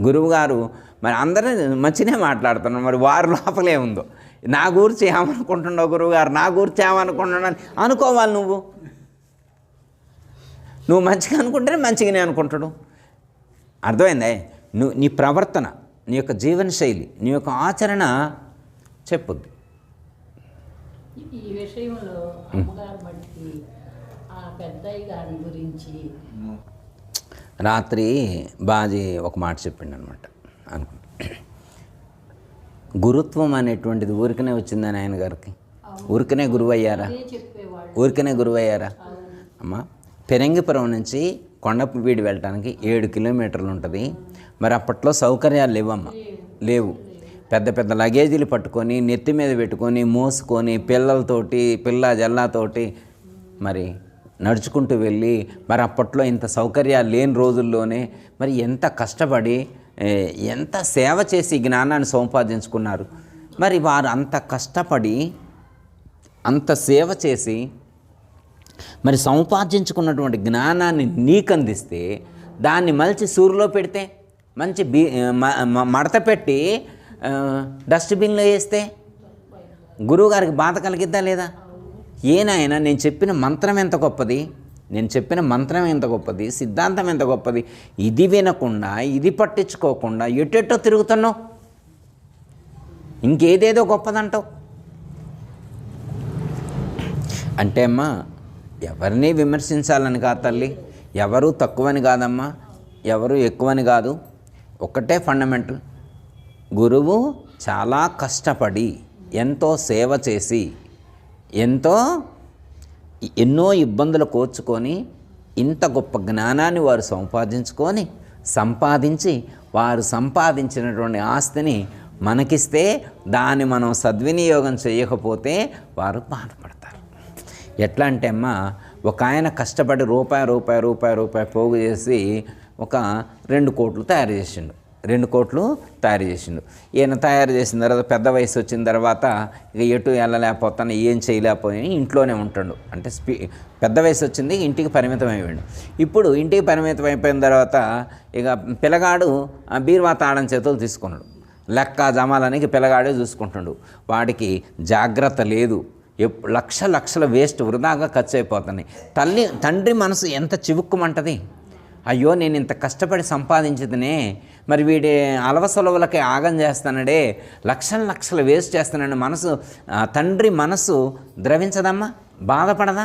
గురువుగారు మరి అందరూ మంచిగానే మాట్లాడుతున్నారు, మరి వారి లోపలే ఉందో. నా గురించి ఏమనుకుంటున్నావు గురువుగారు, నా గురించి ఏమనుకుంటున్నాను అనుకోవాలి. నువ్వు మంచిగా అనుకుంటేనే మంచిగానే అనుకుంటాడు. అర్థమైందే? నీ ప్రవర్తన, నీ యొక్క జీవనశైలి, నీ యొక్క ఆచరణ చెప్పుద్ది. ఈ విషయంలో అమ్మగారు మట్టికి ఆ పెద్దయ్య గారి గురించి రాత్రి బాజీ ఒక మాట చెప్పిండు అనమాట. గురుత్వం అనేటువంటిది ఊరికనే వచ్చిందని ఆయన గారికి. ఊరికనే గురువు అయ్యారా? అమ్మ, పెరంగిపురం నుంచి కొండపీడి వెళ్ళటానికి 7 కిలోమీటర్లు ఉంటుంది. మరి అప్పట్లో సౌకర్యాలు లేవు. పెద్ద పెద్ద లగేజీలు పట్టుకొని, నెత్తి మీద పెట్టుకొని, మోసుకొని, పిల్ల జల్లాతోటి మరి నడుచుకుంటూ వెళ్ళి, మరి అప్పట్లో ఇంత సౌకర్యాలు లేని రోజుల్లోనే మరి ఎంత కష్టపడి, ఎంత సేవ చేసి జ్ఞానాన్ని సంపాదించుకున్నారు. మరి వారు అంత కష్టపడి, అంత సేవ చేసి మరి సంపాదించుకున్నటువంటి జ్ఞానాన్ని నీకు అందిస్తే, దాన్ని మలిచి సూరులో పెడితే, మంచి మడత పెట్టి డస్ట్బిన్లో వేస్తే గురువుగారికి బాధ కలిగిద్దా లేదా? ఏనాయన, నేను చెప్పిన మంత్రం ఎంత గొప్పది, సిద్ధాంతం ఎంత గొప్పది, ఇది వినకుండా, ఇది పట్టించుకోకుండా ఎటెట్టో తిరుగుతున్నావు, ఇంకేదేదో గొప్పదంటావు. అంటే అమ్మా, ఎవరిని విమర్శించాలని కాదు తల్లి, ఎవరు తక్కువని కాదమ్మా, ఎవరు ఎక్కువని కాదు. ఒక్కటే ఫండమెంటల్, గురువు చాలా కష్టపడి, ఎంతో సేవ చేసి, ఎంతో ఎన్నో ఇబ్బందులు కోర్చుకొని ఇంత గొప్ప జ్ఞానాన్ని వారు సంపాదించి వారు సంపాదించినటువంటి ఆస్తిని మనకిస్తే దాన్ని మనం సద్వినియోగం చేయకపోతే వారు బాధపడతారు. ఎట్లా అంటే అమ్మ, ఒక ఆయన కష్టపడి రూపాయి పోగు చేసి ఒక 2 కోట్లు తయారు చేసిండు. 2 కోట్లు తయారు చేసిండు. ఈయన తయారు చేసిన తర్వాత పెద్ద వయసు వచ్చిన తర్వాత ఇక ఎటు వెళ్ళలేకపోతాను, ఏం చేయలేకపోయి ఇంట్లోనే ఉంటాడు. అంటే పెద్ద వయసు వచ్చింది, ఇంటికి పరిమితం అయిపోయాడు. ఇప్పుడు ఇంటికి పరిమితం అయిపోయిన తర్వాత ఇక పిల్లగాడు బీరువా తాళం చేతులు తీసుకున్నాడు. లెక్క జమాలనికి పిల్లగాడే చూసుకుంటున్నాడు. వాడికి జాగ్రత్త లేదు. లక్షల వేస్ట్ వృధాగా ఖర్చు అయిపోతున్నాయి. తండ్రి మనసు ఎంత చివుక్కుమంటది. అయ్యో, నేను ఇంత కష్టపడి సంపాదించదనే, మరి వీడి అలవసొలవులకి ఆగం చేస్తానడే, లక్షలు వేస్ట్ చేస్తానని మనసు, తండ్రి మనసు ద్రవించదమ్మా, బాధపడదా?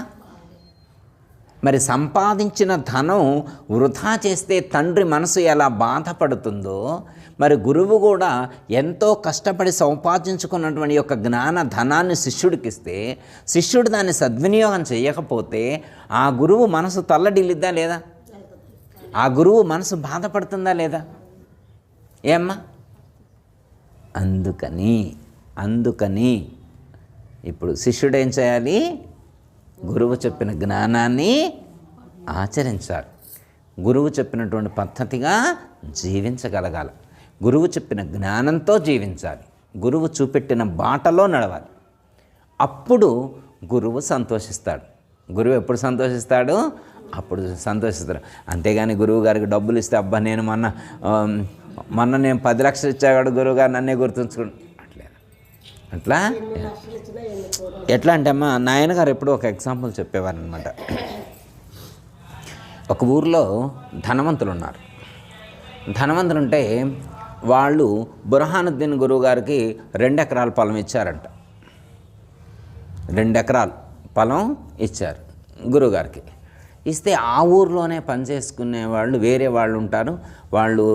మరి సంపాదించిన ధనం వృధా చేస్తే తండ్రి మనసు ఎలా బాధపడుతుందో, మరి గురువు కూడా ఎంతో కష్టపడి సంపాదించుకున్నటువంటి యొక్క జ్ఞాన ధనాన్ని శిష్యుడికిస్తే శిష్యుడు దాన్ని సద్వినియోగం చేయకపోతే ఆ గురువు మనసు తల్లడిల్లిద్దా లేదా? ఆ గురువు మనసు బాధపడుతుందా లేదా? ఏమ్మా? అందుకని ఇప్పుడు శిష్యుడు ఏం చేయాలి? గురువు చెప్పిన జ్ఞానాన్ని ఆచరించాలి. గురువు చెప్పినటువంటి పద్ధతిగా జీవించగలగాలి. గురువు చెప్పిన జ్ఞానంతో జీవించాలి. గురువు చూపెట్టిన బాటలో నడవాలి. అప్పుడు గురువు సంతోషిస్తాడు. గురువు ఎప్పుడు సంతోషిస్తాడు? అప్పుడు సంతోషిస్తాడు. అంతేగాని గురువు గారికి డబ్బులు ఇస్తే, అబ్బా నేను మొన్న నేను 10 లక్షలు ఇచ్చాడు గురువు గారు, నన్నే గుర్తుంచుకోండి అట్లా. ఎట్లా అంటే అమ్మ, నాయనగారు ఎప్పుడూ ఒక ఎగ్జాంపుల్ చెప్పేవారు అనమాట. ఒక ఊర్లో ధనవంతులు ఉన్నారు. ధనవంతులుంటే వాళ్ళు బుర్హానుద్దీన్ గురువు గారికి 2 ఎకరాల పొలం ఇచ్చారంట. 2 ఎకరాల పొలం ఇచ్చారు గురువుగారికి. ఇస్తే ఆ ఊర్లోనే పనిచేసుకునే వాళ్ళు వేరే వాళ్ళు ఉంటారు. వాళ్ళు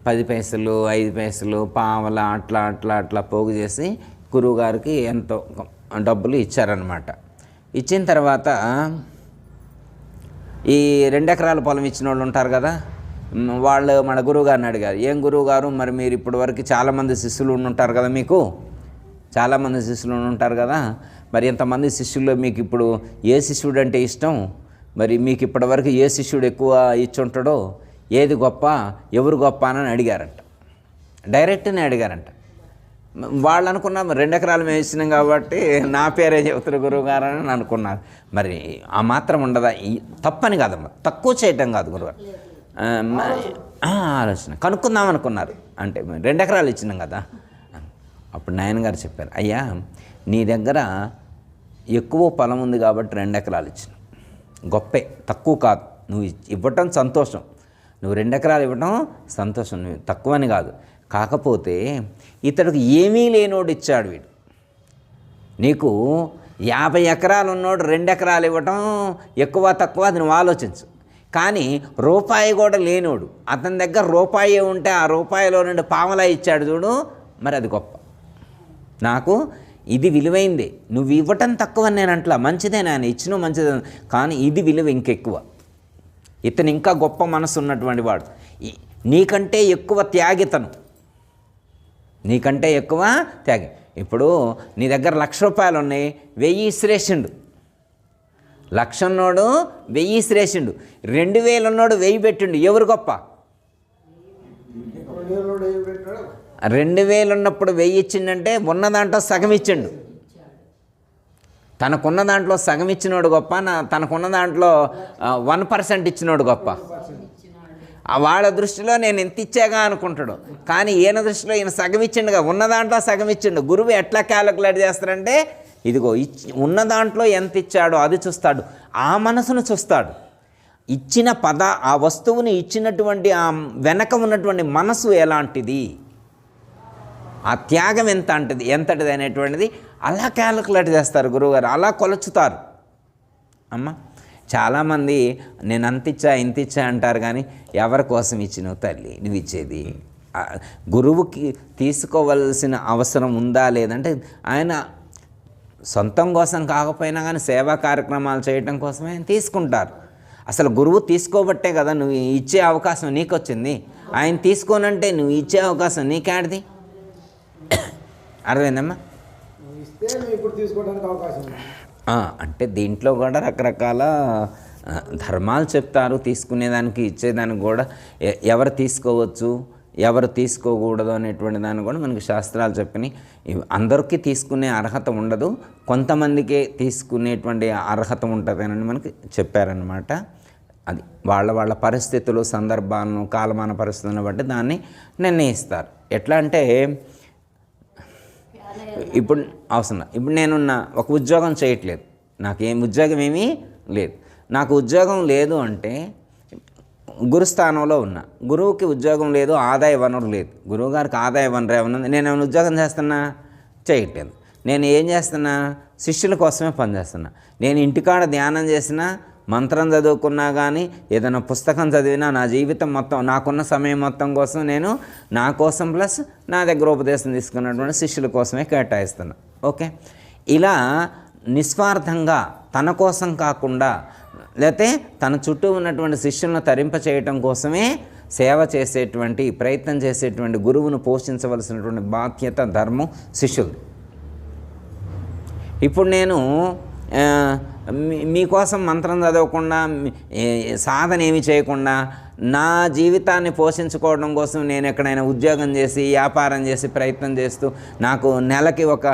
10 పైసలు 5 పైసలు పావల అట్లా పోగు చేసి గురువుగారికి ఎంతో డబ్బులు ఇచ్చారనమాట. ఇచ్చిన తర్వాత ఈ 2 ఎకరాల పొలం ఇచ్చిన వాళ్ళు ఉంటారు కదా, వాళ్ళు మన గురువుగారిని అడిగారు, ఏం గురువుగారు, మరి మీరు ఇప్పటివరకు చాలామంది శిష్యులు ఉంటారు కదా, మీకు చాలామంది శిష్యులు ఉంటారు కదా, మరి ఎంతమంది శిష్యుల్లో మీకు ఇప్పుడు ఏ శిష్యుడు అంటే ఇష్టం, మరి మీకు ఇప్పటివరకు ఏ శిష్యుడు ఎక్కువ ఇచ్చుంటాడో, ఏది గొప్ప, ఎవరు గొప్ప అని అడిగారంట. డైరెక్ట్నే అడిగారంట. వాళ్ళు అనుకున్నారు 2 ఎకరాలు మేము ఇచ్చినాం కాబట్టి నా పేరే చెబుతారు గురువుగారు అని అనుకున్నారు. మరి ఆ మాత్రం ఉండదా? తప్పని కాదమ్మా, తక్కువ చేయటం కాదు గురువుగారు, ఆలోచన కనుక్కుందాం అనుకున్నారు. అంటే 2 ఎకరాలు ఇచ్చినాం కదా. అప్పుడు నాయనగారు చెప్పారు, అయ్యా నీ దగ్గర ఎక్కువ పొలం ఉంది కాబట్టి 2 ఎకరాలు ఇచ్చిన, గొప్పే, తక్కువ కాదు. నువ్వు ఇవ్వటం సంతోషం, నువ్వు 2 ఎకరాలు ఇవ్వటం సంతోషం, నువ్వు తక్కువని కాదు. కాకపోతే ఇతడికి ఏమీ లేనోడు ఇచ్చాడు వీడు. నీకు 50 ఎకరాలు ఉన్నోడు 2 ఎకరాలు ఇవ్వటం ఎక్కువ తక్కువ అది నువ్వు ఆలోచించు. కానీ రూపాయి కూడా లేనోడు, అతని దగ్గర రూపాయి ఉంటే ఆ రూపాయిలో నుండి పావలా ఇచ్చాడు చూడు, మరి అది గొప్ప. నాకు ఇది విలువైందే, నువ్వు ఇవ్వటం తక్కువ నేను అంట్లా, మంచిదే నాయన ఇచ్చిన మంచిదే, కానీ ఇది విలువ ఇంకెక్కువ. ఇతను ఇంకా గొప్ప మనసు ఉన్నటువంటి వాడు, నీకంటే ఎక్కువ త్యాగితను, నీకంటే ఎక్కువ త్యాగి. ఇప్పుడు నీ దగ్గర 1,00,000 రూపాయలు ఉన్నాయి, 1000 ఇసిరేసిండు. 1,00,000 ఉన్నోడు 1000 ఇసిరేసిండు, 2,000 ఉన్నోడు 1000 పెట్టిండు, ఎవరు గొప్ప? 2,000 ఉన్నప్పుడు 1000 ఇచ్చిండంటే ఉన్న దాంట్లో సగం ఇచ్చిండు. తనకున్న దాంట్లో సగం ఇచ్చినోడు గొప్ప, తనకున్న దాంట్లో 1% ఇచ్చినోడు గొప్ప. వాళ్ళ దృష్టిలో నేను ఎంత ఇచ్చాగా అనుకుంటాడు, కానీ ఈయన దృష్టిలో ఈయన సగం ఇచ్చిండుగా, ఉన్న దాంట్లో సగం ఇచ్చిండు. గురువు ఎట్లా క్యాలిక్యులేట్ చేస్తారంటే, ఇదిగో ఉన్న దాంట్లో ఎంత ఇచ్చాడో అది చూస్తాడు, ఆ మనసును చూస్తాడు. ఇచ్చిన ఆ వస్తువుని ఇచ్చినటువంటి ఆ వెనక ఉన్నటువంటి మనసు ఎలాంటిది, ఆ త్యాగం ఎంతటిది అనేటువంటిది అలా క్యాలిక్యులేట్ చేస్తారు గురువుగారు, అలా కొలుచుతారు. అమ్మ చాలామంది నేను అంతిచ్చా ఇంతిచ్చా అంటారు, కానీ ఎవరి కోసం ఇచ్చినావు తల్లి నువ్వు ఇచ్చేది? గురువుకి తీసుకోవలసిన అవసరం ఉందా లేదంటే ఆయన సొంతం కోసం కాకపోయినా కానీ సేవా కార్యక్రమాలు చేయటం కోసమే తీసుకుంటారు. అసలు గురువు తీసుకోబట్టే కదా నువ్వు ఇచ్చే అవకాశం నీకు వచ్చింది. ఆయన తీసుకోనంటే నువ్వు ఇచ్చే అవకాశం నీకేడిది? అర్థమైందమ్మా? అంటే దీంట్లో కూడా రకరకాల ధర్మాలు చెప్తారు. తీసుకునేదానికి ఇచ్చేదానికి కూడా ఎవరు తీసుకోవచ్చు ఎవరు తీసుకోకూడదు అనేటువంటి దాన్ని కూడా మనకి శాస్త్రాలు చెప్పినాయి. అందరికీ తీసుకునే అర్హత ఉండదు, కొంతమందికే తీసుకునేటువంటి అర్హత ఉంటుందని మనకి చెప్పారనమాట. అది వాళ్ళ పరిస్థితులు, సందర్భాలను, కాలమాన పరిస్థితులను బట్టి దాన్ని నిర్ణయిస్తారు. ఎట్లా అంటే ఇప్పుడు అవసరం, ఇప్పుడు నేనున్న ఒక ఉద్యోగం చేయట్లేదు, నాకేం ఉద్యోగం ఏమీ లేదు. నాకు ఉద్యోగం లేదు అంటే గురుస్థానంలో ఉన్నా, గురువుకి ఉద్యోగం లేదు, ఆదాయ వనరు లేదు. గురువు గారికి ఆదాయ వనరు ఏమన్నా, నేను ఏమైనా ఉద్యోగం చేస్తున్నా? చేయట్లేదు. నేను ఏం చేస్తున్నా? శిష్యుల కోసమే పనిచేస్తున్నా. నేను ఇంటికాడ ధ్యానం చేసినా, మంత్రం చదువుకున్నా కానీ, ఏదైనా పుస్తకం చదివినా, నా జీవితం మొత్తం, నాకున్న సమయం మొత్తం కోసం నేను నా కోసం ప్లస్ నా దగ్గర ఉపదేశం తీసుకున్నటువంటి శిష్యుల కోసమే కేటాయిస్తున్నా. ఓకే, ఇలా నిస్వార్థంగా తన కోసం కాకుండా, లేకపోతే తన చుట్టూ ఉన్నటువంటి శిష్యులను తరింప చేయటం కోసమే సేవ చేసేటువంటి ప్రయత్నం చేసేటువంటి గురువును పోషించవలసినటువంటి బాధ్యత, ధర్మం శిష్యులు. ఇప్పుడు నేను మీకోసం మంత్రం చదవకుండా, సాధన ఏమి చేయకుండా, నా జీవితాన్ని పోషించుకోవడం కోసం నేను ఎక్కడైనా ఉద్యోగం చేసి, వ్యాపారం చేసి, ప్రయత్నం చేస్తూ, నాకు నెలకి ఒక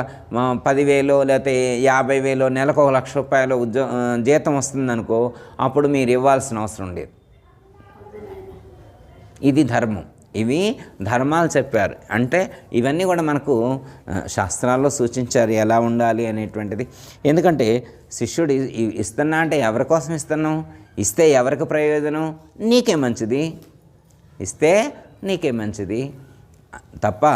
10,000 లేకపోతే 50,000, నెలకు 1,00,000 రూపాయలు జీతం వస్తుందనుకో, అప్పుడు మీరు ఇవ్వాల్సిన అవసరం లేదు. ఇది ధర్మం. ఇవి ధర్మాలు చెప్పారు. అంటే ఇవన్నీ కూడా మనకు శాస్త్రాల్లో సూచించారు ఎలా ఉండాలి అనేటువంటిది. ఎందుకంటే శిష్యుడు ఇస్తున్నా అంటే ఎవరి కోసం ఇస్తున్నావు? ఇస్తే ఎవరికి ప్రయోజనం? నీకే మంచిది. ఇస్తే నీకే మంచిది తప్ప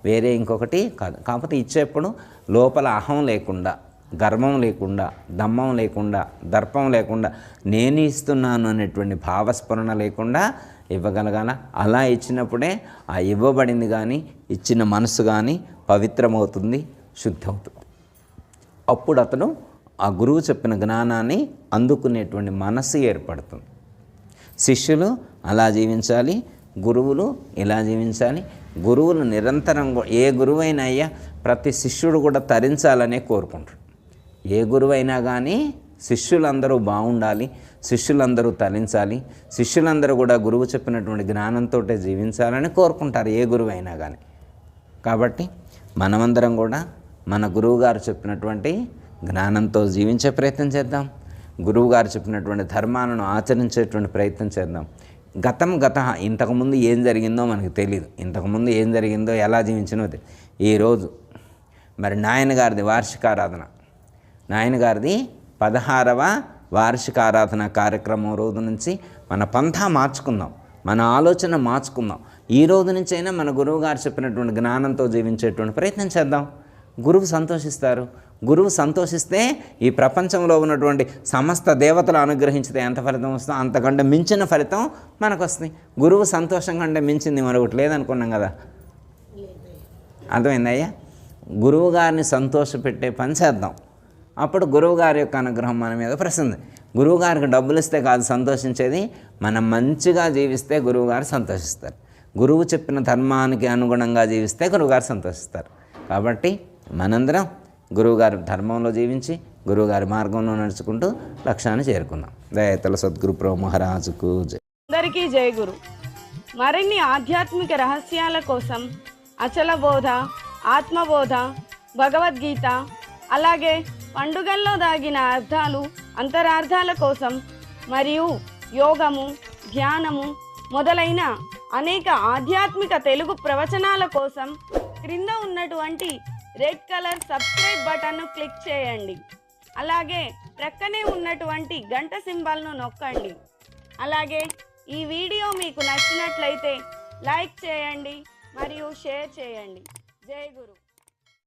వేరే ఇంకొకటి కాదు. కాకపోతే ఇచ్చేప్పుడు లోపల అహం లేకుండా, గర్వం లేకుండా, దమ్మం లేకుండా, దర్పం లేకుండా, నేను ఇస్తున్నాను అనేటువంటి భావస్ఫురణ లేకుండా ఇవ్వగలగాల. అలా ఇచ్చినప్పుడే ఆ ఇవ్వబడింది కానీ, ఇచ్చిన మనసు కానీ పవిత్రమవుతుంది, శుద్ధి అవుతుంది. అప్పుడు అతను ఆ గురువు చెప్పిన జ్ఞానాన్ని అందుకునేటువంటి మనసు ఏర్పడుతుంది. శిష్యులు అలా జీవించాలి, గురువులు ఇలా జీవించాలి. గురువులు నిరంతరం, ఏ గురువైనా అయ్యా ప్రతి శిష్యుడు కూడా తరించాలనే కోరుకుంటాడు. ఏ గురువైనా కానీ శిష్యులందరూ బాగుండాలి, శిష్యులందరూ తరించాలి, శిష్యులందరూ కూడా గురువు చెప్పినటువంటి జ్ఞానంతో జీవించాలని కోరుకుంటారు, ఏ గురువైనా కానీ. కాబట్టి మనమందరం కూడా మన గురువుగారు చెప్పినటువంటి జ్ఞానంతో జీవించే ప్రయత్నం చేద్దాం. గురువుగారు చెప్పినటువంటి ధర్మాలను ఆచరించేటువంటి ప్రయత్నం చేద్దాం. గత ఇంతకుముందు ఏం జరిగిందో మనకు తెలియదు. ఇంతకుముందు ఏం జరిగిందో, ఎలా జీవించినో తెలియదు. ఈరోజు మరి నాయనగారిది వార్షికారాధన, నాయనగారిది 16వ వార్షికారాధన కార్యక్రమం రోజు నుంచి మన పంథా మార్చుకుందాం, మన ఆలోచన మార్చుకుందాం. ఈ రోజు నుంచైనా మన గురువుగారు చెప్పినటువంటి జ్ఞానంతో జీవించేటువంటి ప్రయత్నం చేద్దాం. గురువు సంతోషిస్తారు. గురువు సంతోషిస్తే ఈ ప్రపంచంలో ఉన్నటువంటి సమస్త దేవతలు అనుగ్రహించితే ఎంత ఫలితం వస్తుందో అంతకంటే మించిన ఫలితం మనకు వస్తుంది. గురువు సంతోషం కంటే మించింది మరొకటి లేదనుకున్నాం కదా. అర్థమైందయ్యా? గురువు గారిని సంతోషపెట్టే పని చేద్దాం. అప్పుడు గురువుగారి యొక్క అనుగ్రహం మన మీద ప్రసంది. గురువుగారికి డబ్బులు ఇస్తే కాదు సంతోషించేది, మనం మంచిగా జీవిస్తే గురువుగారు సంతోషిస్తారు. గురువు చెప్పిన ధర్మానికి అనుగుణంగా జీవిస్తే గురువుగారు సంతోషిస్తారు. కాబట్టి మనందరం గురువుగారి ధర్మంలో జీవించి, గురువుగారి మార్గంలో నడుచుకుంటూ లక్ష్యాన్ని చేరుకుందాం. దయతల సద్గురు ప్రభు మహారాజుకు జై. అందరికీ జై గురు. మరిన్ని ఆధ్యాత్మిక రహస్యాల కోసం అచల బోధ, ఆత్మబోధ, భగవద్గీత, అలాగే పండుగల్లో దాగిన అర్థాలు, అంతరార్థాల కోసం మరియు యోగము, ధ్యానము మొదలైన అనేక ఆధ్యాత్మిక తెలుగు ప్రవచనాల కోసం క్రింద ఉన్నటువంటి రెడ్ కలర్ సబ్స్క్రైబ్ బటన్ను క్లిక్ చేయండి. అలాగే ప్రక్కనే ఉన్నటువంటి గంట సింబల్ను నొక్కండి. అలాగే ఈ వీడియో మీకు నచ్చినట్లయితే లైక్ చేయండి మరియు షేర్ చేయండి. జై గురు.